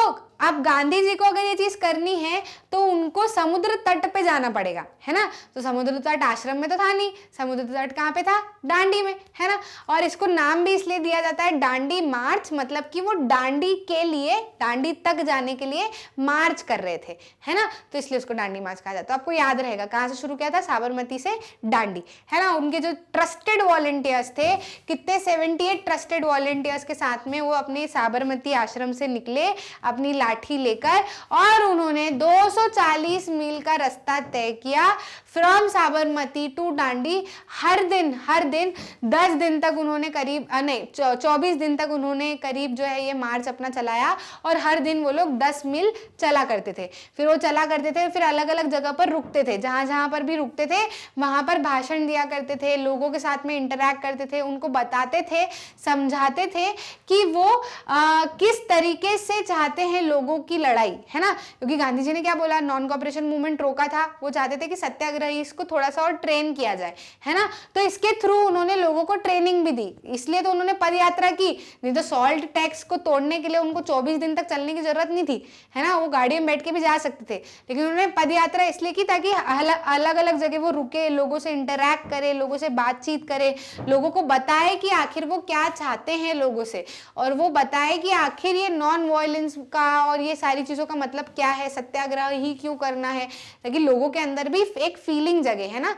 अब गांधी जी को अगर ये चीज करनी है तो उनको समुद्र तट पे जाना पड़ेगा, है ना। तो समुद्र तट आश्रम में तो था नहीं, समुद्र तट कहाँ पे था, डांडी में, है ना। और इसको नाम भी इसलिए दिया जाता है डांडी मार्च, मतलब कि वो डांडी के लिए, डांडी तक जाने के लिए मार्च कर रहे थे, है ना, तो इसलिए उसको डांडी मार्च कहा जाता है। आपको याद रहेगा कहाँ से शुरू किया था, साबरमती से डांडी, है ना। उनके जो ट्रस्टेड वॉलंटियर्स थे, कितने 78 ट्रस्टेड वॉलंटियर्स के साथ में वो अपने साबरमती आश्रम से निकले अपनी लाठी लेकर, और उन्होंने 240 मील का रास्ता तय किया फ्रॉम साबरमती टू डांडी। हर दिन 10 दिन तक उन्होंने करीब 24 दिन तक उन्होंने करीब जो है ये मार्च अपना चलाया, और हर दिन वो लोग 10 मील चला करते थे। फिर वो चला करते थे, फिर अलग अलग जगह पर रुकते थे, जहां जहां पर भी रुकते थे वहां पर भाषण दिया करते थे, लोगों के साथ में इंटरैक्ट करते थे, उनको बताते थे, समझाते थे कि वो किस तरीके से चाहते हैं लोगों की लड़ाई, है ना। क्योंकि गांधी जी ने क्या बोला, नॉन कॉपरेशन मूवमेंट रोका था, वो चाहते थे कि सत्याग्रही इसको थोड़ा सा और ट्रेन किया जाए, है ना। तो इसके थ्रू उन्होंने लोगों को ट्रेनिंग भी दी, इसलिए तो उन्होंने पद यात्रा की नहीं तो सॉल्ट टैक्स को तोड़ने के लिए उनको 24 दिन तक चलने की जरूरत नहीं थी, है ना, वो गाड़ी में बैठ के भी जा सकते थे। लेकिन उन्होंने पद यात्रा इसलिए की ताकि अलग अलग जगह वो रुके, लोगों से इंटरैक्ट करे, लोगों से बातचीत करे, लोगों को बताए कि आखिर वो क्या चाहते हैं लोगों से, और वो बताए कि आखिर ये नॉन वायलेंस का और ये सारी चीज़ों का मतलब क्या है, सत्याग्रह ही क्यों करना है, ताकि लोगों के अंदर भी एक फीलिंग जगे, है ना,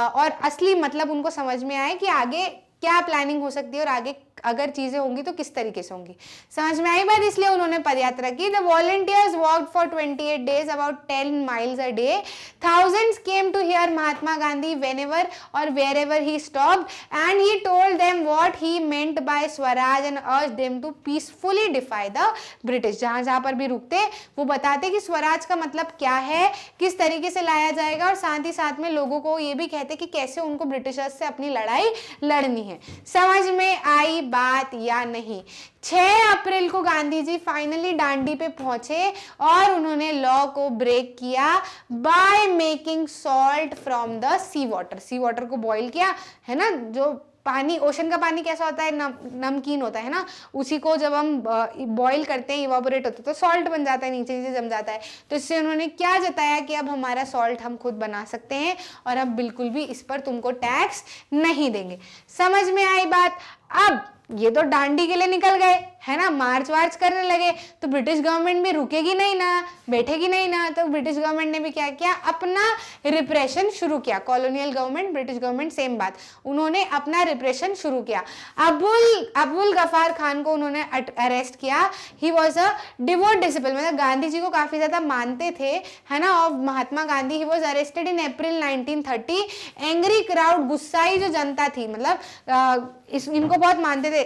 और असली मतलब उनको समझ में आए कि आगे क्या प्लानिंग हो सकती है और आगे अगर चीजें होंगी तो किस तरीके से होंगी। समझ में आई बात, इसलिए उन्होंने पदयात्रा की। The volunteers walked for 28 days about 10 miles a day. Thousands came to hear Mahatma Gandhi whenever or wherever he stopped, and he told them what he meant by Swaraj and urged them to peacefully defy the British. जहां जहां पर भी रुकते वो बताते कि स्वराज का मतलब क्या है, किस तरीके से लाया जाएगा, और साथ ही साथ में लोगों को ये भी कहते कि कैसे उनको ब्रिटिशर्स से अपनी लड़ाई लड़नी है। समझ में आई बात या नहीं? 6 अप्रैल को गांधी जी फाइनली दांडी पे पहुंचे और उन्होंने लॉ को ब्रेक किया by making salt from the sea water. Sea water को बॉईल किया, है ना, जो पानी, ओशन का पानी कैसा होता है, नमकीन होता है ना, उसी को जब हम बॉईल करते हैं, इवापोरेट होता है तो सॉल्ट बन जाता है, नीचे नीचे जम जाता है। तो इससे उन्होंने क्या जताया कि अब हमारा सॉल्ट हम खुद बना सकते हैं और अब बिल्कुल भी इस पर तुमको टैक्स नहीं देंगे। समझ में आई बात? अब ये तो दांडी के लिए निकल गए, है ना, मार्च वार्च करने लगे, तो ब्रिटिश गवर्नमेंट भी रुकेगी नहीं ना, बैठेगी नहीं ना, तो ब्रिटिश गवर्नमेंट ने भी क्या किया, अपना रिप्रेशन शुरू किया। Colonial government, British government same बात, उन्होंने अपना रिप्रेशन शुरू किया। अबुल गफार खान को उन्होंने अरेस्ट किया। He was a devote disciple, मतलब गांधी जी को काफी ज्यादा मानते थे, है ना, और Mahatma Gandhi. He was arrested in April 1930। Angry crowd, गुस्साई जो जनता थी, मतलब इनको बहुत मानते थे।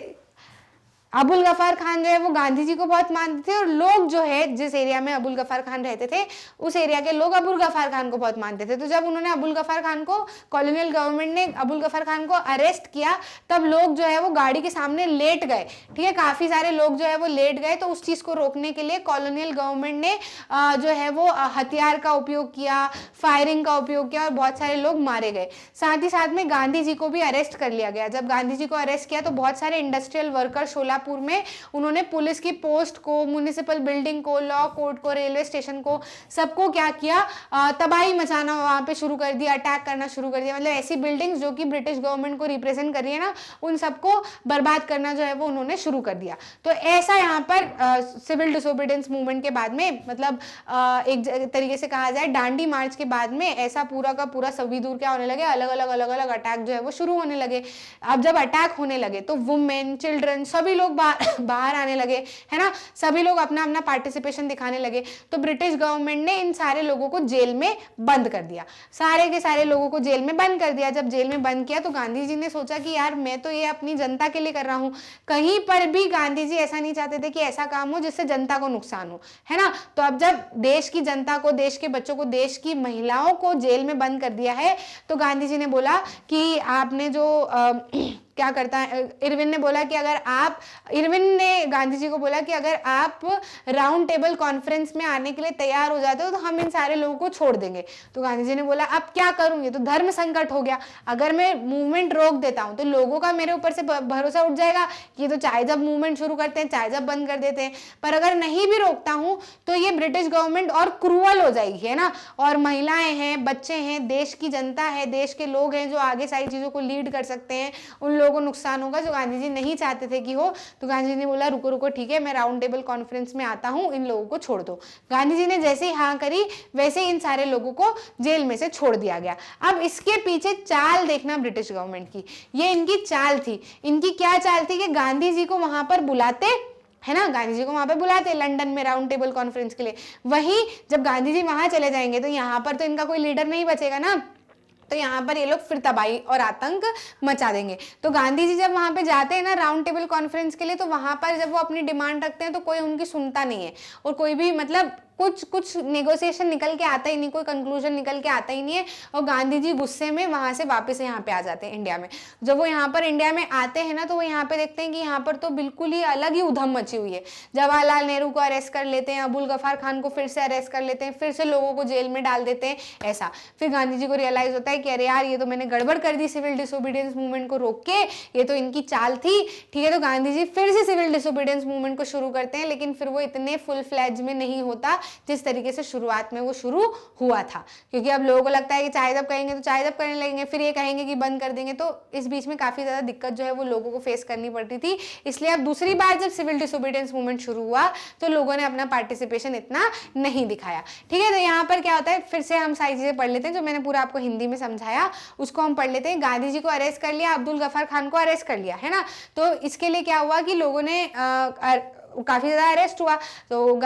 अबुल गफार खान जो है वो गांधी जी को बहुत मानते थे, और लोग जो है जिस एरिया में अबुल गफार खान रहते थे उस एरिया के लोग अबुल गफार खान को बहुत मानते थे। तो जब उन्होंने अबुल गफार खान को, कॉलोनियल गवर्नमेंट ने अबुल गफार खान को अरेस्ट किया, तब लोग जो है वो गाड़ी के सामने लेट गए, ठीक है, काफी सारे लोग जो है वो लेट गए। तो उस चीज को रोकने के लिए कॉलोनियल गवर्नमेंट ने जो है वो हथियार का उपयोग किया, फायरिंग का उपयोग किया, और बहुत सारे लोग मारे गए। साथ ही साथ में गांधी जी को भी अरेस्ट कर लिया गया। जब गांधी जी को अरेस्ट किया तो बहुत सारे इंडस्ट्रियल वर्कर शोलापुर में उन्होंने पुलिस की पोस्ट को, म्युनिसिपल बिल्डिंग को, लॉ कोर्ट को, रेलवे स्टेशन को, सबको क्या किया, तबाही मचाना वहां पे शुरू कर दिया, अटैक करना शुरू कर दिया। मतलब ऐसी बिल्डिंग्स जो कि ब्रिटिश गवर्नमेंट को रिप्रेजेंट कर रही है ना, उन सबको बर्बाद करना जो है वो उन्होंने शुरू कर दिया। तो ऐसा यहाँ पर सिविल डिसोबीडियंस मूवमेंट के बाद में, मतलब एक तरीके से कहा जाए दांडी मार्च के बाद में, ऐसा पूरा का पूरा सभी दूर क्या होने लगे, अलग अलग अटैक जो है वो शुरू होने लगे। अब जब अटैक होने लगे तो वुमेन, चिल्ड्रन, सभी लोग बाहर आने लगे, है ना, सभी लोग अपना अपना पार्टिसिपेशन दिखाने लगे। तो ब्रिटिश गवर्नमेंट ने इन सारे लोगों को जेल में बंद कर दिया, सारे के सारे लोगों को जेल में बंद कर दिया। जब जेल में बंद किया तो गांधी जी ने सोचा कि यार मैं तो ये अपनी जनता के लिए कर रहा हूं, कहीं पर भी गांधी जी ऐसा नहीं चाहते थे कि ऐसा काम हो जिससे जनता को नुकसान हो, है ना। तो अब जब देश की जनता को, देश के बच्चों को, देश की महिलाओं को जेल में बंद कर दिया है, तो गांधी जी ने बोला कि आपने जो क्या करता है, इरविन ने बोला कि अगर आप, इरविन ने गांधी जी को बोला कि अगर आप राउंड टेबल कॉन्फ्रेंस में आने के लिए तैयार हो जाते हो तो हम इन सारे लोगों को छोड़ देंगे। तो गांधी जी ने बोला अब क्या करूंगी, तो धर्म संकट हो गया, अगर मैं मूवमेंट रोक देता हूं तो लोगों का मेरे ऊपर से भरोसा उठ जाएगा, ये तो चाहे जब मूवमेंट शुरू करते हैं चाहे जब बंद कर देते हैं, पर अगर नहीं भी रोकता हूं तो ये ब्रिटिश गवर्नमेंट और क्रूअल हो जाएगी, है ना, और महिलाएं हैं, बच्चे हैं, देश की जनता है, देश के लोग हैं जो आगे सारी चीजों को लीड कर सकते हैं, उन लोगों को नुकसान होगा, जो गांधी जी नहीं चाहते थे कि हो। तो गांधी जी ने बोला रुको रुको ठीक है, मैं राउंड टेबल कॉन्फ्रेंस में आता हूं, इन लोगों को छोड़ दो। गांधी जी ने जैसे ही हाँ करी वैसे ही इन सारे लोगों को जेल में से छोड़ दिया गया। अब इसके पीछे चाल देखना ब्रिटिश गवर्नमेंट की, ये इनकी चाल थी। इनकी क्या चाल थी कि गांधी जी को वहां पर बुलाते, है ना, गांधी जी को वहां पे बुलाते लंदन में राउंड टेबल कॉन्फ्रेंस के लिए, वहीं जब गांधी जी वहां चले जाएंगे तो यहाँ पर तो इनका कोई लीडर नहीं बचेगा ना, तो यहाँ पर ये लोग फिर तबाही और आतंक मचा देंगे। तो गांधी जी जब वहां पे जाते हैं ना राउंड टेबल कॉन्फ्रेंस के लिए, तो वहां पर जब वो अपनी डिमांड रखते हैं तो कोई उनकी सुनता नहीं है, और कोई भी मतलब कुछ कुछ नेगोशिएशन निकल के आता ही नहीं, कोई कंक्लूजन निकल के आता ही नहीं है, और गांधी जी गुस्से में वहां से वापस यहाँ पे आ जाते हैं इंडिया में। जब वो यहाँ पर इंडिया में आते हैं ना, तो वो यहाँ पे देखते हैं कि यहाँ पर तो बिल्कुल ही अलग ही उधम मची हुई है। जवाहरलाल नेहरू को अरेस्ट कर लेते हैं, अबुल गफार खान को फिर से अरेस्ट कर लेते हैं, फिर से लोगों को जेल में डाल देते हैं, ऐसा। फिर गांधी जी को रियलाइज होता है कि अरे यार, ये तो मैंने गड़बड़ कर दी सिविल डिसोबीडियंस मूवमेंट को रोक के, ये तो इनकी चाल थी, ठीक है। तो गांधी जी फिर से सिविल डिसोबीडियंस मूवमेंट को शुरू करते हैं, लेकिन फिर वो इतने फुल फ्लैज में नहीं होता जिस तरीके से शुरुआत में वो शुरू हुआ था, क्योंकि अब लोगों को लगता है कि चाय जब कहेंगे तो चाय जब करने लगेंगे, फिर ये कहेंगे कि बंद कर देंगे, तो इस बीच में काफी ज्यादा दिक्कत जो है वो लोगों को फेस करनी पड़ती थी। इसलिए अब दूसरी बार जब सिविल डिसोबीडियंस मूवमेंट शुरू हुआ तो लोगों ने अपना पार्टिसिपेशन इतना नहीं दिखाया, ठीक है। तो यहाँ पर क्या होता है, फिर से हम सारी चीजें पढ़ लेते हैं, जो मैंने पूरा आपको हिंदी में समझाया उसको हम पढ़ लेते हैं। गांधी जी को अरेस्ट कर लिया, अब्दुल गफार खान को अरेस्ट कर लिया, है ना। तो इसके लिए क्या हुआ कि लोगों ने काफी ज्यादा अरेस्ट हुआ। तो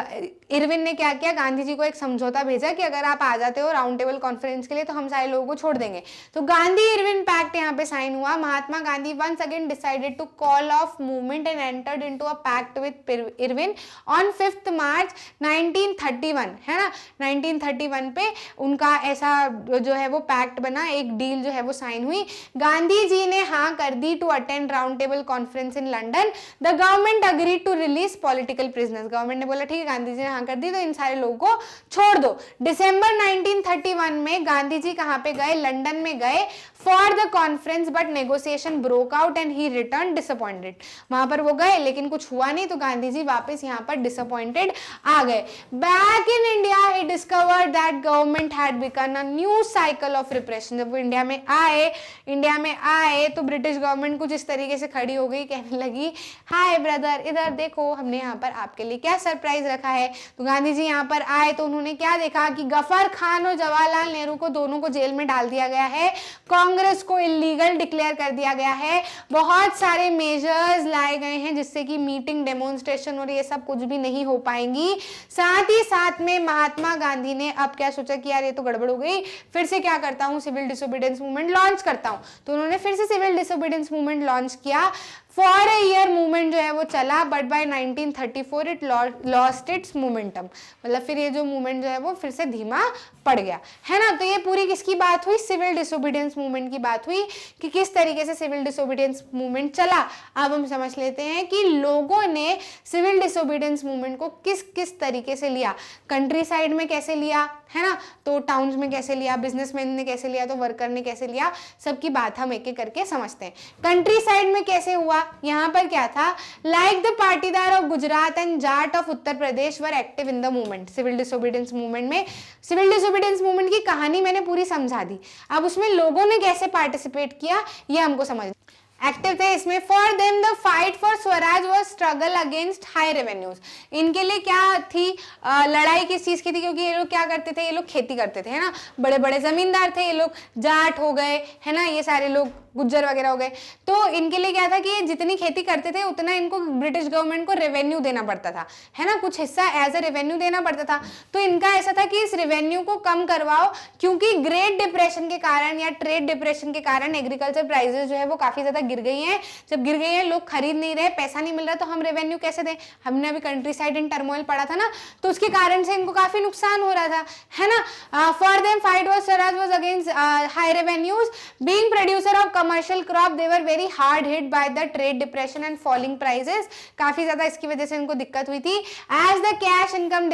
इरविन ने क्या किया, गांधी जी को एक समझौता भेजा कि अगर आप आ जाते हो राउंड टेबल कॉन्फ्रेंस के लिए तो हम सारे लोगों को छोड़ देंगे। तो गांधी इरविन पैक्ट यहाँ पे साइन हुआ। Mahatma Gandhi once again decided to call off movement and entered into a pact with Irwin on 5 March 1931, है ना। 1931 पे उनका ऐसा जो है वो पैक्ट बना, एक डील जो है वो साइन हुई। गांधी जी ने हाँ कर दी to attend round table conference in London. The government agreed to release political prisoners. Government ने बोला ठीक है, गांधी जी ने हाँ कर दी तो इन सारे लोगों को छोड़ दो। दिसंबर 1931 में गांधी जी कहां पे गए, लंदन में गए for the conference, but negotiation broke out and he return disappointed. वहां पर वो गए लेकिन कुछ हुआ नहीं, तो गांधी जी वापस यहाँ पर डिसअपॉइंटेड आ गए। Back in India he discovered that government had become a new cycle of repression. जब वो इंडिया में आए तो ब्रिटिश गवर्नमेंट कुछ इस तरीके से खड़ी हो गई, कहने लगी हाय ब्रदर, इधर देखो हमने यहाँ पर आपके लिए क्या सरप्राइज रखा है। तो गांधी जी यहाँ पर आए तो उन्होंने क्या देखा कि गफर खान और जवाहरलाल नेहरू को दोनों को जेल में डाल दिया गया है, कांग्रेस को इलीगल डिक्लेयर कर दिया गया है, बहुत सारे मेजर्स लाए गए हैं जिससे कि मीटिंग, डेमोन्स्ट्रेशन और ये सब कुछ भी नहीं हो पाएंगी। साथ ही साथ में महात्मा गांधी ने अब क्या सोचा कि यार ये तो गड़बड़ हो गई, फिर से क्या करता हूँ, सिविल डिसोबीडियंस मूवमेंट लॉन्च करता हूँ। तो उन्होंने फिर से सिविल डिसोबीडियंस मूवमेंट लॉन्च किया। फॉर अ ईयर मूवमेंट जो है वो चला, but by 1934 it lost its momentum. मतलब फिर ये जो मूवमेंट जो है वो फिर से धीमा पड़ गया, है ना। तो ये पूरी किसकी बात हुई, सिविल डिसोबीडियंस मूवमेंट की बात हुई कि किस तरीके से सिविल डिसोबीडियंस मूवमेंट चला। अब हम समझ लेते हैं कि लोगों ने सिविल डिसोबीडियंस मूवमेंट को किस किस तरीके से लिया। कंट्री साइड में कैसे लिया, है ना, तो टाउन्स में कैसे लिया, बिजनेसमैन ने कैसे लिया, तो वर्कर ने कैसे लिया, सबकी बात हम एक एक करके समझते हैं। कंट्री साइड में कैसे हुआ, यहाँ पर क्या था, like the Patidar of Gujarat and Jat of Uttar Pradesh were active in the movement. Civil disobedience movement में, सिविल डिसोबीडियंस मूवमेंट की कहानी मैंने पूरी समझा दी। अब उसमें लोगों ने कैसे पार्टिसिपेट किया ये हमको समझ एक्टिव थे इसमें। For them the fight for Swaraj was struggle against high revenues. इनके लिए क्या थी, लड़ाई किस चीज की थी, क्योंकि ये लोग क्या करते थे, ये लोग खेती करते थे, है ना, बड़े बड़े जमींदार थे ये लोग, जाट हो गए, है ना, ये सारे लोग गुज्जर वगैरह हो गए। तो इनके लिए क्या था कि ये जितनी खेती करते थे उतना इनको ब्रिटिश गवर्नमेंट को रेवेन्यू देना पड़ता था, है ना, कुछ हिस्सा एज ए रेवेन्यू देना पड़ता था। तो इनका ऐसा था कि इस रेवेन्यू को कम करवाओ, क्योंकि ग्रेट डिप्रेशन के कारण या ट्रेड डिप्रेशन के कारण एग्रीकल्चर प्राइसेस जो है वो काफी ज्यादा गिर गई हैं। जब गिर गई हैं, लोग खरीद नहीं रहे, पैसा नहीं मिल रहा, तो हम रेवेन्यू कैसे दें। हमने अभी कंट्री साइड इन टर्मोइल पढ़ा था ना, तो उसके कारण से इनको काफी नुकसान हो रहा था, है ना। For them fight was Swaraj was against high revenues. Being producer of commercial crop they were very hard hit by the trade depression and falling prices. काफी ज्यादा इसकी वजह से इनको दिक्कत हुई थी। As the cash income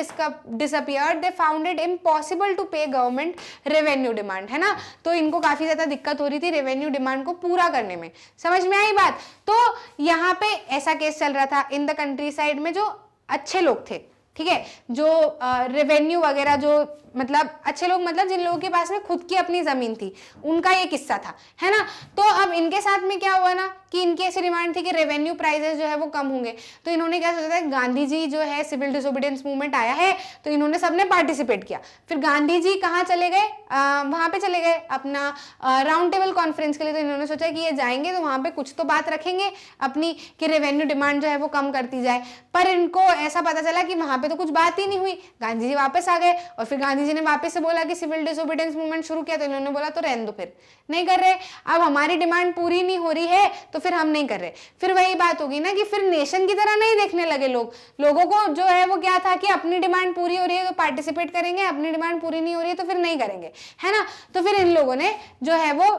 disappeared they found it impossible to pay government revenue demand, है ना। तो इनको काफी ज्यादा दिक्कत हो रही थी रेवेन्यू डिमांड को पूरा करने में। समझ में आई बात। तो यहाँ पे ऐसा केस चल रहा था इन द कंट्री साइड में, जो अच्छे लोग थे, ठीक है, जो रेवेन्यू वगैरह, जो मतलब अच्छे लोग, मतलब जिन लोगों के पास में खुद की अपनी जमीन थी, उनका ये किस्सा था, है ना। तो अब इनके साथ में क्या हुआ ना कि इनकी ऐसी डिमांड थी कि रेवेन्यू प्राइसेस जो है वो कम होंगे। तो इन्होंने क्या सोचा था, गांधी जी जो है सिविल डिसोबीडियंस मूवमेंट आया है, तो इन्होंने सबने पार्टिसिपेट किया। फिर गांधी जी कहाँ चले गए, वहां पे चले गए अपना राउंड टेबल कॉन्फ्रेंस के लिए। तो इन्होंने सोचा कि ये जाएंगे तो वहां पे कुछ तो बात रखेंगे अपनी, कि रेवेन्यू डिमांड जो है वो कम करती जाए। पर इनको ऐसा पता चला कि वहां पे तो कुछ बात ही नहीं हुई। गांधी जी वापस आ गए और फिर गांधी जी ने वापस से बोला कि सिविल डिसोबीडियंस मूवमेंट शुरू किया। तो इन्होंने बोला तो रहने दो, फिर नहीं कर रहे, अब हमारी डिमांड पूरी नहीं हो रही है तो तो फिर हम नहीं कर रहे। फिर वही बात होगी ना कि फिर नेशन की तरह नहीं देखने लगे लोगों को जो है वो क्या था कि अपनी डिमांड पूरी हो रही है तो पार्टिसिपेट करेंगे, अपनी डिमांड पूरी नहीं हो रही है तो फिर नहीं करेंगे, है ना। तो फिर इन लोगों ने जो है वो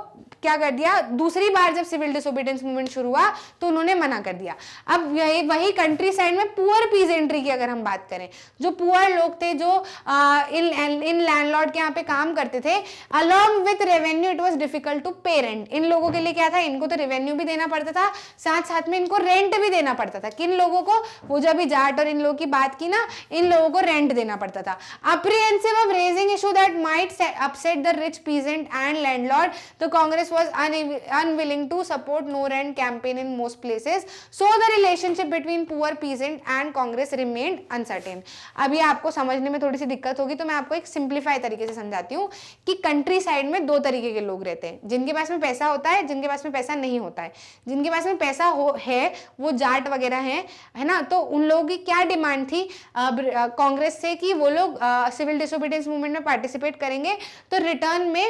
क्या कर दिया, दूसरी बार जब सिविल डिसोबीडियंस मूवमेंट शुरू हुआ तो उन्होंने मना कर दिया। अब यही वही कंट्री साइड में पुअर पीजेंट्री की अगर हम बात करें, जो पुअर लोग थे जो इन लैंडलॉर्ड के यहाँ पे काम करते थे, along with revenue it was difficult to pay rent. इन लोगों के लिए क्या था, इनको तो रेवेन्यू भी देना पड़ता था, साथ साथ में इनको रेंट भी देना पड़ता था। किन लोगों को, वो जब भी जाट और इन लोगों की बात की ना, इन लोगों को रेंट देना पड़ता था। Apprehensive of raising issue that might upset the rich peasant and landlord, the Congress was unwilling to support no rent campaign in most places, so the relationship between poor peasant and Congress remained uncertain। अब ये आपको समझने में थोड़ी सी दिक्कत होगी तो मैं आपको एक सिंप्लीफाई तरीके से समझाती हूँ कि कंट्री साइड में दो तरीके के लोग रहते हैं, जिनके पास में पैसा होता है, जिनके पास में पैसा नहीं होता है। जिनके पास में पैसा है वो जाट वगैरह है ना, तो उन लोगों की क्या डिमांड थी कांग्रेस से कि वो लोग सिविल डिसोबीडियंस मूवमेंट में पार्टिसिपेट करेंगे तो रिटर्न में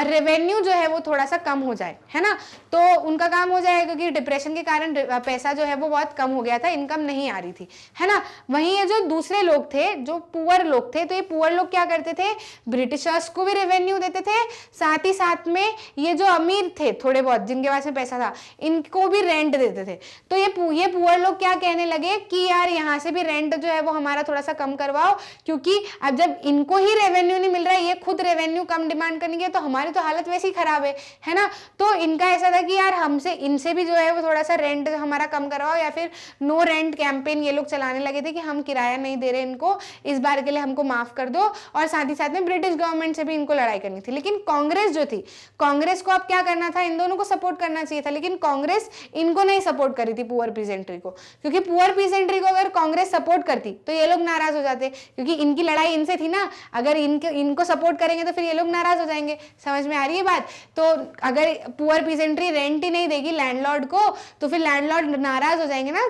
रेवेन्यू जो है वो थोड़ा सा कम हो जाए, है ना। तो उनका काम हो जाएगा क्योंकि डिप्रेशन के कारण पैसा जो है वो बहुत कम हो गया था, इनकम नहीं आ रही थी, है ना। वहीं ये जो दूसरे लोग थे, जो पुअर लोग थे, तो ये पुअर लोग क्या करते थे, ब्रिटिशर्स को भी रेवेन्यू देते थे, साथ ही साथ में ये जो अमीर थे थोड़े बहुत, जिनके पास में पैसा था, इनको भी रेंट देते थे। तो ये पुअर लोग क्या कहने लगे कि यार यहाँ से भी रेंट जो है वो हमारा थोड़ा सा कम करवाओ, क्योंकि अब जब इनको ही रेवेन्यू नहीं मिल रहा है, ये खुद रेवेन्यू कम डिमांड करेंगे तो हमारी तो हालत वैसे ही खराब है ना। तो इनका ऐसा था कि यार हमसे इनसे भी जो है वो थोड़ा सा रेंट हमारा कम करवाओ, या फिर नो रेंट कैंपेन ये लोग चलाने लगे थे कि हम किराया नहीं दे रहे इनको, इस बार के लिए हमको माफ कर दो। और साथ ही साथ में ब्रिटिश गवर्नमेंट से भी इनको लड़ाई करनी थी। लेकिन कांग्रेस जो थी, कांग्रेस को अब क्या करना था, इन दोनों को सपोर्ट करना चाहिए था, लेकिन कांग्रेस इनको नहीं सपोर्ट करी थी पुअर पीजेंट्री को, क्योंकि पुअर पीजेंट्री को अगर कांग्रेस सपोर्ट करती तो ये लोग नाराज हो जाते, क्योंकि इनकी लड़ाई इनसे थी ना। अगर इनको सपोर्ट करेंगे तो फिर ये लोग नाराज हो जाएंगे। समझ में आ रही है बात। तो अगर पुअर पीजेंट्री रेंट ही नहीं देगी लैंडलॉर्ड को तो फिर लैंडलॉर्ड नाराज हो जाएंगे ना,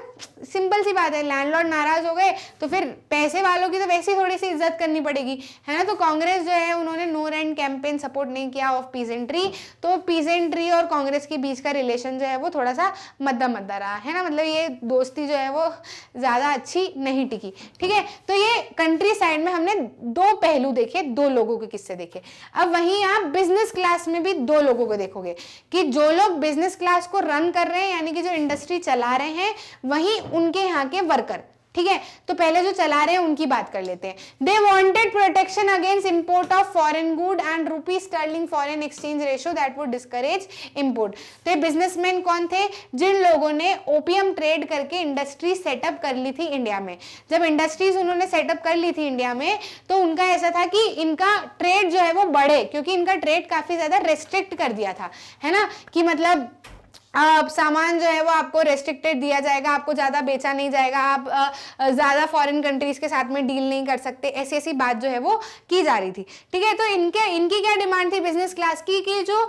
सिंपल सी बात है। लैंडलॉर्ड नाराज हो गए तो फिर पैसे वालों की तो वैसे ही थोड़ी सी इज्जत करनी पड़ेगी, है ना। तो कांग्रेस जो है उन्होंने नो रेंट कैंपेन सपोर्ट नहीं किया ऑफ पीजेंट्री, तो पीजेंट्री और कांग्रेस के बीच का रिलेशन जो है वो थोड़ा सा मद्दा मद्दा रहा, है ना। मतलब ये दोस्ती जो है वो ज्यादा अच्छी नहीं टिकी, ठीक है। तो ये कंट्री साइड में हमने दो पहलू देखे, दो लोगों के किस्से देखे। अब वहीं आप बिजनेस क्लास में भी दो लोगों को देखोगे कि जो लोग बिजनेस क्लास को रन कर रहे हैं, यानी कि जो इंडस्ट्री चला रहे हैं, वहीं उनके यहाँ के वर्कर, ठीक है। तो पहले जो चला रहे हैं उनकी बात कर लेते हैं। They wanted protection against import of foreign good and rupee sterling foreign exchange ratio that would discourage import. तो ये बिजनेसमैन कौन थे, जिन लोगों ने ओपियम ट्रेड करके इंडस्ट्री सेटअप कर ली थी इंडिया में। जब इंडस्ट्रीज उन्होंने सेटअप कर ली थी इंडिया में तो उनका ऐसा था कि इनका ट्रेड जो है वो बढ़े, क्योंकि इनका ट्रेड काफी ज्यादा रेस्ट्रिक्ट कर दिया था, है ना, कि मतलब सामान जो है वो आपको रेस्ट्रिक्टेड दिया जाएगा, आपको ज्यादा बेचा नहीं जाएगा, आप ज्यादा फॉरेन कंट्रीज के साथ में डील नहीं कर सकते, ऐसी ऐसी बात जो है वो की जा रही थी, ठीक है। तो इनकी क्या डिमांड थी बिजनेस क्लास की कि जो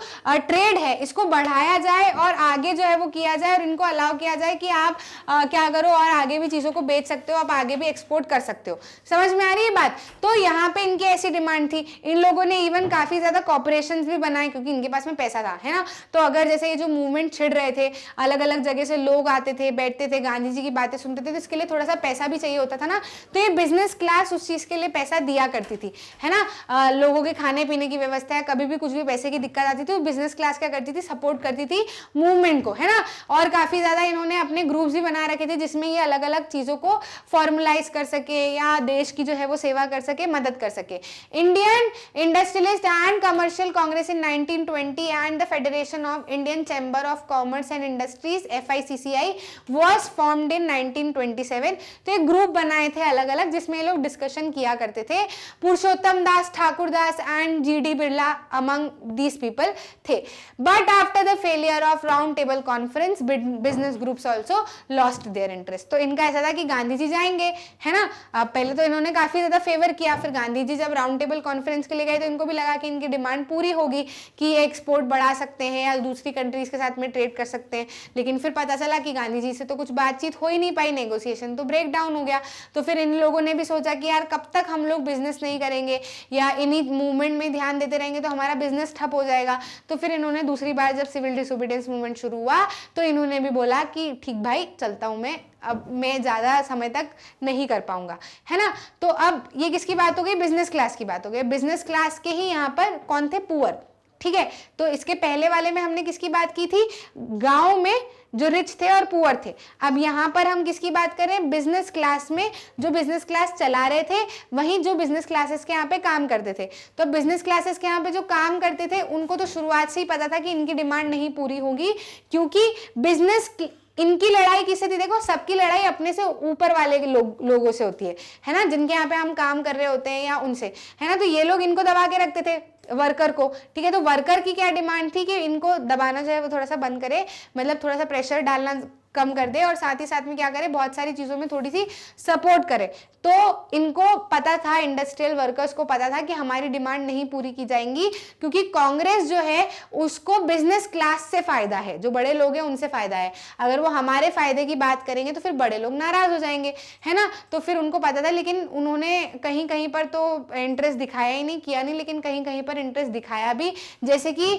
ट्रेड है इसको बढ़ाया जाए और आगे जो है वो किया जाए, और इनको अलाउ किया जाए कि आप क्या करो और आगे भी चीजों को बेच सकते हो, आप आगे भी एक्सपोर्ट कर सकते हो। समझ में आ रही है बात। तो यहाँ पे इनकी ऐसी डिमांड थी। इन लोगों ने इवन काफी ज्यादा कॉर्पोरेशन भी बनाए, क्योंकि इनके पास में पैसा था, है ना। तो अगर जैसे ये जो मूवमेंट छिड़ रहे थे, अलग अलग जगह से लोग आते थे, बैठते थे, गांधी जी की बातें सुनते थे, तो इसके लिए थोड़ा सा पैसा भी चाहिए होता था ना। तो ये बिजनेस क्लास उस चीज के लिए पैसा दिया करती थी, है ना। लोगों के खाने पीने की व्यवस्था है, कभी भी कुछ भी पैसे की दिक्कत आती थी तो बिजनेस क्लास क्या करती थी, सपोर्ट करती थी मूवमेंट को, है ना। और काफी ज्यादा इन्होंने अपने ग्रुप्स भी बना रखे थे जिसमें ये अलग अलग चीजों को फॉर्मलाइज कर सके या देश की जो है वो सेवा कर सके, मदद कर सके। Indian industrialist and commercial Congress in 1920 and the federation of Indian chamber of commerce and industries FICCI was formed in 1927। तो एक ग्रुप बनाए थे अलग अलग जिसमें लोग डिस्कशन किया करते थे। Purushottam Das, Thakur Das and GD Birla among these people थे। But after the failure of round table conference business groups also lost their interest. तो इनका ऐसा था कि गांधी जी जाएंगे, है ना। पहले तो इन्होंने काफी ज्यादा फेवर किया, फिर गांधी जी जब राउंड टेबल कॉन्फ्रेंस के लिए गए तो इनको भी लगा कि इनकी डिमांड पूरी होगी कि ये एक्सपोर्ट बढ़ा सकते हैं या दूसरी कंट्रीज के साथ में ट्रेड नेगोशिएट कर सकते हैं, लेकिन फिर पता चला कि गांधी जी से तो कुछ बातचीत हो ही नहीं पाई, नेगोशिएशन तो ब्रेक डाउन हो गया। तो फिर इन लोगों ने भी सोचा कि यार कब तक हम लोग बिजनेस नहीं करेंगे या इन्हीं मूवमेंट में ध्यान देते रहेंगे तो हमारा बिजनेस ठप हो जाएगा। तो फिर इन्होंने दूसरी बार जब सिविल डिसोबीडियंस मूवमेंट शुरू हुआ तो इन्होंने भी बोला कि ठीक भाई चलता हूं मैं, अब मैं ज़्यादा समय तक नहीं कर पाऊंगा, है ना। तो अब ये किसकी बात हो गई, बिजनेस क्लास की बात हो गई। बिजनेस क्लास के ही यहाँ पर कौन थे, पुअर, ठीक है। तो इसके पहले वाले में हमने किसकी बात की थी, गांव में जो रिच थे और पुअर थे। अब यहाँ पर हम किसकी बात करें, बिजनेस क्लास में जो बिजनेस क्लास चला रहे थे, वहीं जो बिजनेस क्लासेस के यहाँ पे काम करते थे। तो बिजनेस क्लासेस के यहाँ पे जो काम करते थे उनको तो शुरुआत से ही पता था कि इनकी डिमांड नहीं पूरी होगी, क्योंकि बिजनेस इनकी लड़ाई किससे थी, देखो सबकी लड़ाई अपने से ऊपर वाले लोगों से होती है ना, जिनके यहाँ पे हम काम कर रहे होते हैं या उनसे, है ना। तो ये लोग इनको दबा के रखते थे, वर्कर को, ठीक है। तो वर्कर की क्या डिमांड थी कि इनको दबाना जो है वो थोड़ा सा बंद करे, मतलब थोड़ा सा प्रेशर डालना कम कर दे और साथ ही साथ में क्या करे, बहुत सारी चीज़ों में थोड़ी सी सपोर्ट करे। तो इनको पता था, इंडस्ट्रियल वर्कर्स को पता था कि हमारी डिमांड नहीं पूरी की जाएंगी, क्योंकि कांग्रेस जो है उसको बिजनेस क्लास से फायदा है, जो बड़े लोग हैं उनसे फायदा है। अगर वो हमारे फायदे की बात करेंगे तो फिर बड़े लोग नाराज हो जाएंगे, है ना। तो फिर उनको पता था, लेकिन उन्होंने कहीं कहीं पर तो इंटरेस्ट दिखाया ही नहीं, किया नहीं, लेकिन कहीं कहीं पर इंटरेस्ट दिखाया भी, जैसे कि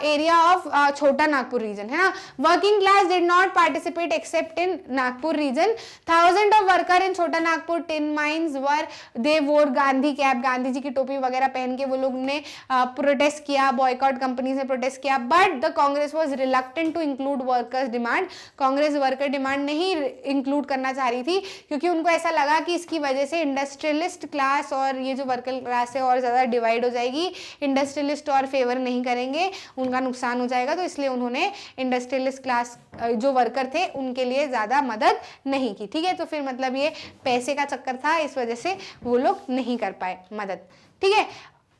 एरिया ऑफ छोटा नागपुर रीजन, है ना। Working class did not participate except in Nagpur region. Thousand of worker in Chhota Nagpur tin mines were they wore Gandhi cap, Gandhi ji की टोपी वगैरह पहन के वो लोग ने प्रोटेस्ट किया, बॉयकॉट कंपनी ने प्रोटेस्ट किया। But the Congress was reluctant to include workers demand. Congress worker demand नहीं इंक्लूड करना चाह रही थी, क्योंकि उनको ऐसा लगा कि इसकी वजह से इंडस्ट्रियलिस्ट क्लास और ये जो वर्कर क्लास है और ज़्यादा डिवाइड हो जाएगी, इंडस्ट्रियलिस्ट और फेवर नहीं करेंगे, उनका नुकसान हो जाएगा। तो इसलिए उन्होंने इंडस्ट्रियलिस्ट क्लास जो वर्कर थे उनके लिए ज़्यादा मदद नहीं की, ठीक है। तो फिर मतलब ये पैसे का चक्कर था, इस वजह से वो लोग नहीं कर पाए मदद, ठीक है।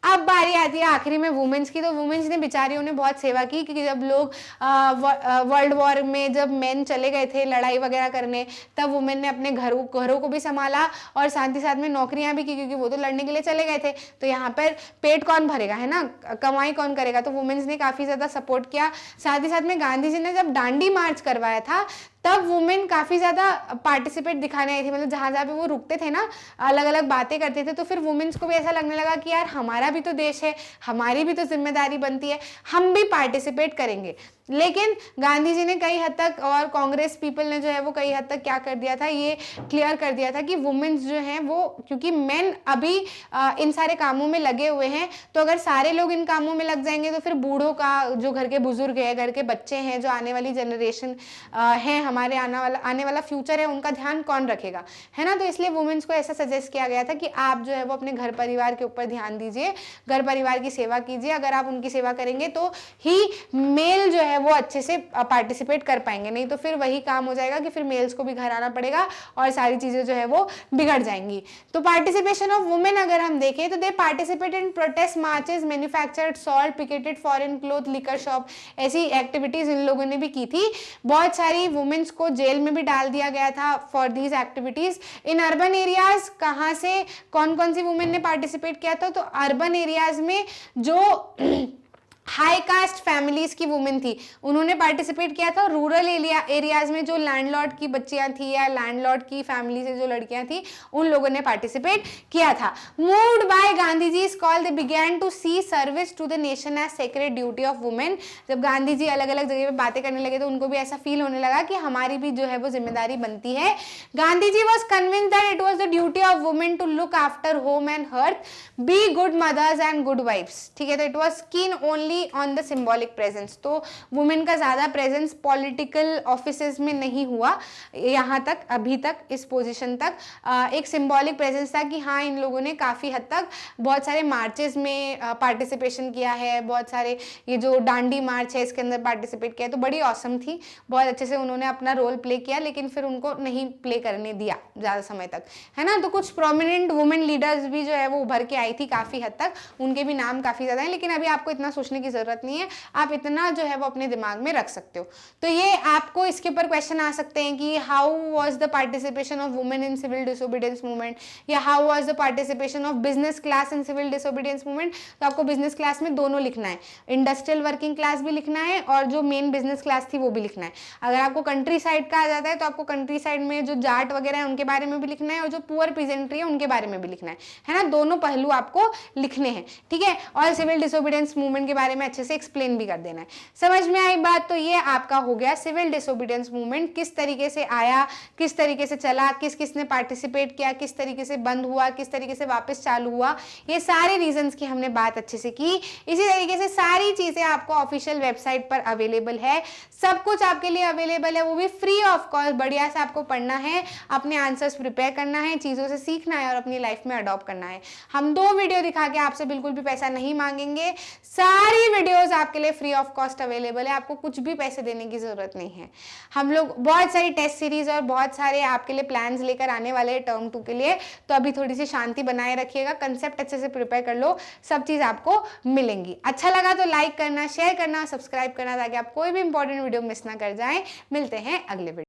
अब बारी आती है आखिरी में वुमेन्स की। तो वुमेन्स ने बेचारियों ने बहुत सेवा की, क्योंकि जब लोग वर्ल्ड वॉर में जब मेन चले गए थे लड़ाई वगैरह करने, तब वुमेन ने अपने घरों को भी संभाला और साथ ही साथ में नौकरियां भी की, क्योंकि वो तो लड़ने के लिए चले गए थे। तो यहाँ पर पेट कौन भरेगा, है ना, कमाई कौन करेगा। तो वुमेन्स ने काफ़ी ज़्यादा सपोर्ट किया। साथ ही साथ में गांधी जी ने जब दांडी मार्च करवाया था तब वुमेन काफ़ी ज़्यादा पार्टिसिपेट दिखाने आई थी, मतलब जहाँ जहाँ पे वो रुकते थे ना, अलग अलग बातें करते थे। तो फिर वुमेन्स को भी ऐसा लगने लगा कि यार हमारा भी तो देश है, हमारी भी तो जिम्मेदारी बनती है, हम भी पार्टिसिपेट करेंगे। लेकिन गांधी जी ने कई हद तक और कांग्रेस पीपल ने जो है वो कई हद तक क्या कर दिया था, ये क्लियर कर दिया था कि वुमेन्स जो हैं वो, क्योंकि मेन अभी इन सारे कामों में लगे हुए हैं, तो अगर सारे लोग इन कामों में लग जाएंगे तो फिर बूढ़ों का, जो घर के बुजुर्ग है, घर के बच्चे हैं, जो आने वाली जनरेशन है, हमारे आने वाला फ्यूचर है, उनका ध्यान कौन रखेगा, है ना। तो इसलिए वुमेन्स को ऐसा सजेस्ट किया गया था कि आप जो है वो अपने घर परिवार के ऊपर ध्यान दीजिए, घर परिवार की सेवा कीजिए। अगर आप उनकी सेवा करेंगे तो ही मेल जो है वो अच्छे से पार्टिसिपेट कर पाएंगे, नहीं तो फिर वही काम हो जाएगा कि फिर मेल्स को भी घर आना पड़ेगा और सारी चीजें जो है वो बिगड़ जाएंगी। तो पार्टिसिपेशन ऑफ वुमेन अगर हम देखें तो they participated in protest marches, manufactured salt, picketed foreign cloth, liquor shop, ऐसी एक्टिविटीज इन लोगों ने भी की थी। बहुत सारी वुमेन्स को जेल में भी डाल दिया गया था for these activities. In urban areas कहाँ से कौन कौन सी वुमेन ने पार्टिसिपेट किया था, तो अर्बन एरियाज में जो हाई कास्ट फैमिलीज की वुमेन थी उन्होंने पार्टिसिपेट किया था। रूरल एरियाज में जो लैंडलॉर्ड की बच्चियां थी या लैंडलॉर्ड की फैमिली से जो लड़कियां थी उन लोगों ने पार्टिसिपेट किया था। Moved by Gandhi ji call they began to see service to the nation as sacred duty of women. जब गांधी जी अलग अलग जगह पे बातें करने लगे तो उनको भी ऐसा फील होने लगा कि हमारी भी जो है वो जिम्मेदारी बनती है। Gandhi ji was convinced that it was the duty of women to look after home and hearth, be good mothers and good wifes, ठीक है। तो it was keen only on the symbolic presence. तो वुमेन का ज्यादा प्रेजेंस पॉलिटिकल ऑफिसेज में नहीं हुआ यहाँ तक, अभी तक इस पोजीशन तक एक सिंबॉलिक प्रेजेंस था कि हाँ इन लोगों ने काफी हद तक बहुत सारे मार्चेस में पार्टिसिपेशन किया है, बहुत सारे ये जो डांडी मार्च है इसके अंदर पार्टिसिपेट किया, तो बड़ी ऑसम थी, बहुत अच्छे से उन्होंने अपना रोल प्ले किया, लेकिन फिर उनको नहीं प्ले करने दिया ज्यादा समय तक, है ना। तो कुछ प्रोमिनेंट वुमेन लीडर्स भी जो है वो उभर के आई थी काफी हद तक, उनके भी नाम काफी ज्यादा है, लेकिन अभी आपको इतना सोचने की की जरूरत नहीं है, आप इतना जो है वो अपने दिमाग में रख सकते हो। तो ये आपको इसके ऊपर क्वेश्चन आ सकते हैं कि how was the participation of women in civil disobedience movement, या how was the participation of business class in civil disobedience movement. तो आपको बिजनेस क्लास में दोनों लिखना है, इंडस्ट्रियल वर्किंग क्लास भी लिखना है और जो मेन बिजनेस क्लास थी वो भी लिखना है। अगर आपको कंट्री साइड का आ जाता है तो आपको कंट्री साइड में जो जाट वगैरह है उनके बारे में भी लिखना है और जो पुअर पीजेंट्री है उनके बारे में भी लिखना है ना, दोनों पहलू आपको लिखने हैं, ठीक है। और सिविल डिसोबीडियंस मूवमेंट के बारे में अच्छे से एक्सप्लेन भी कर देना है। समझ में आई बात? तो ये आपका हो गया सिविल डिसोबीडियंस मूवमेंट किस तरीके से आया, किस तरीके से चला, किस किसने पार्टिसिपेट किया, किस तरीके से बंद हुआ, किस तरीके से वापस चालू हुआ, ये सारे रीजंस की हमने बात अच्छे से की। इसी तरीके से सारी चीजें आपको ऑफिशियल वेबसाइट पर अवेलेबल है, सब कुछ आपके लिए अवेलेबल है, वो भी फ्री ऑफ कॉस्ट। बढ़िया से आपको पढ़ना है, अपने आंसर्स प्रिपेयर करना है, चीजों से सीखना है और अपनी लाइफ में अडॉप्ट करना है। हम 2 वीडियो दिखा के आपसे बिल्कुल भी पैसा नहीं मांगेंगे, सारी वीडियोस आपके लिए फ्री ऑफ कॉस्ट अवेलेबल है, आपको कुछ भी पैसे देने की जरूरत नहीं है। हम लोग बहुत सारी टेस्ट सीरीज और बहुत सारे आपके लिए प्लान्स लेकर आने वाले हैं टर्म 2 के लिए, तो अभी थोड़ी सी शांति बनाए रखिएगा, कंसेप्ट अच्छे से प्रिपेयर कर लो, सब चीज आपको मिलेंगी। अच्छा लगा तो लाइक करना, शेयर करना, सब्सक्राइब करना ताकि आप कोई भी इंपॉर्टेंट वीडियो मिस ना कर जाएं। मिलते हैं अगले वीडियो।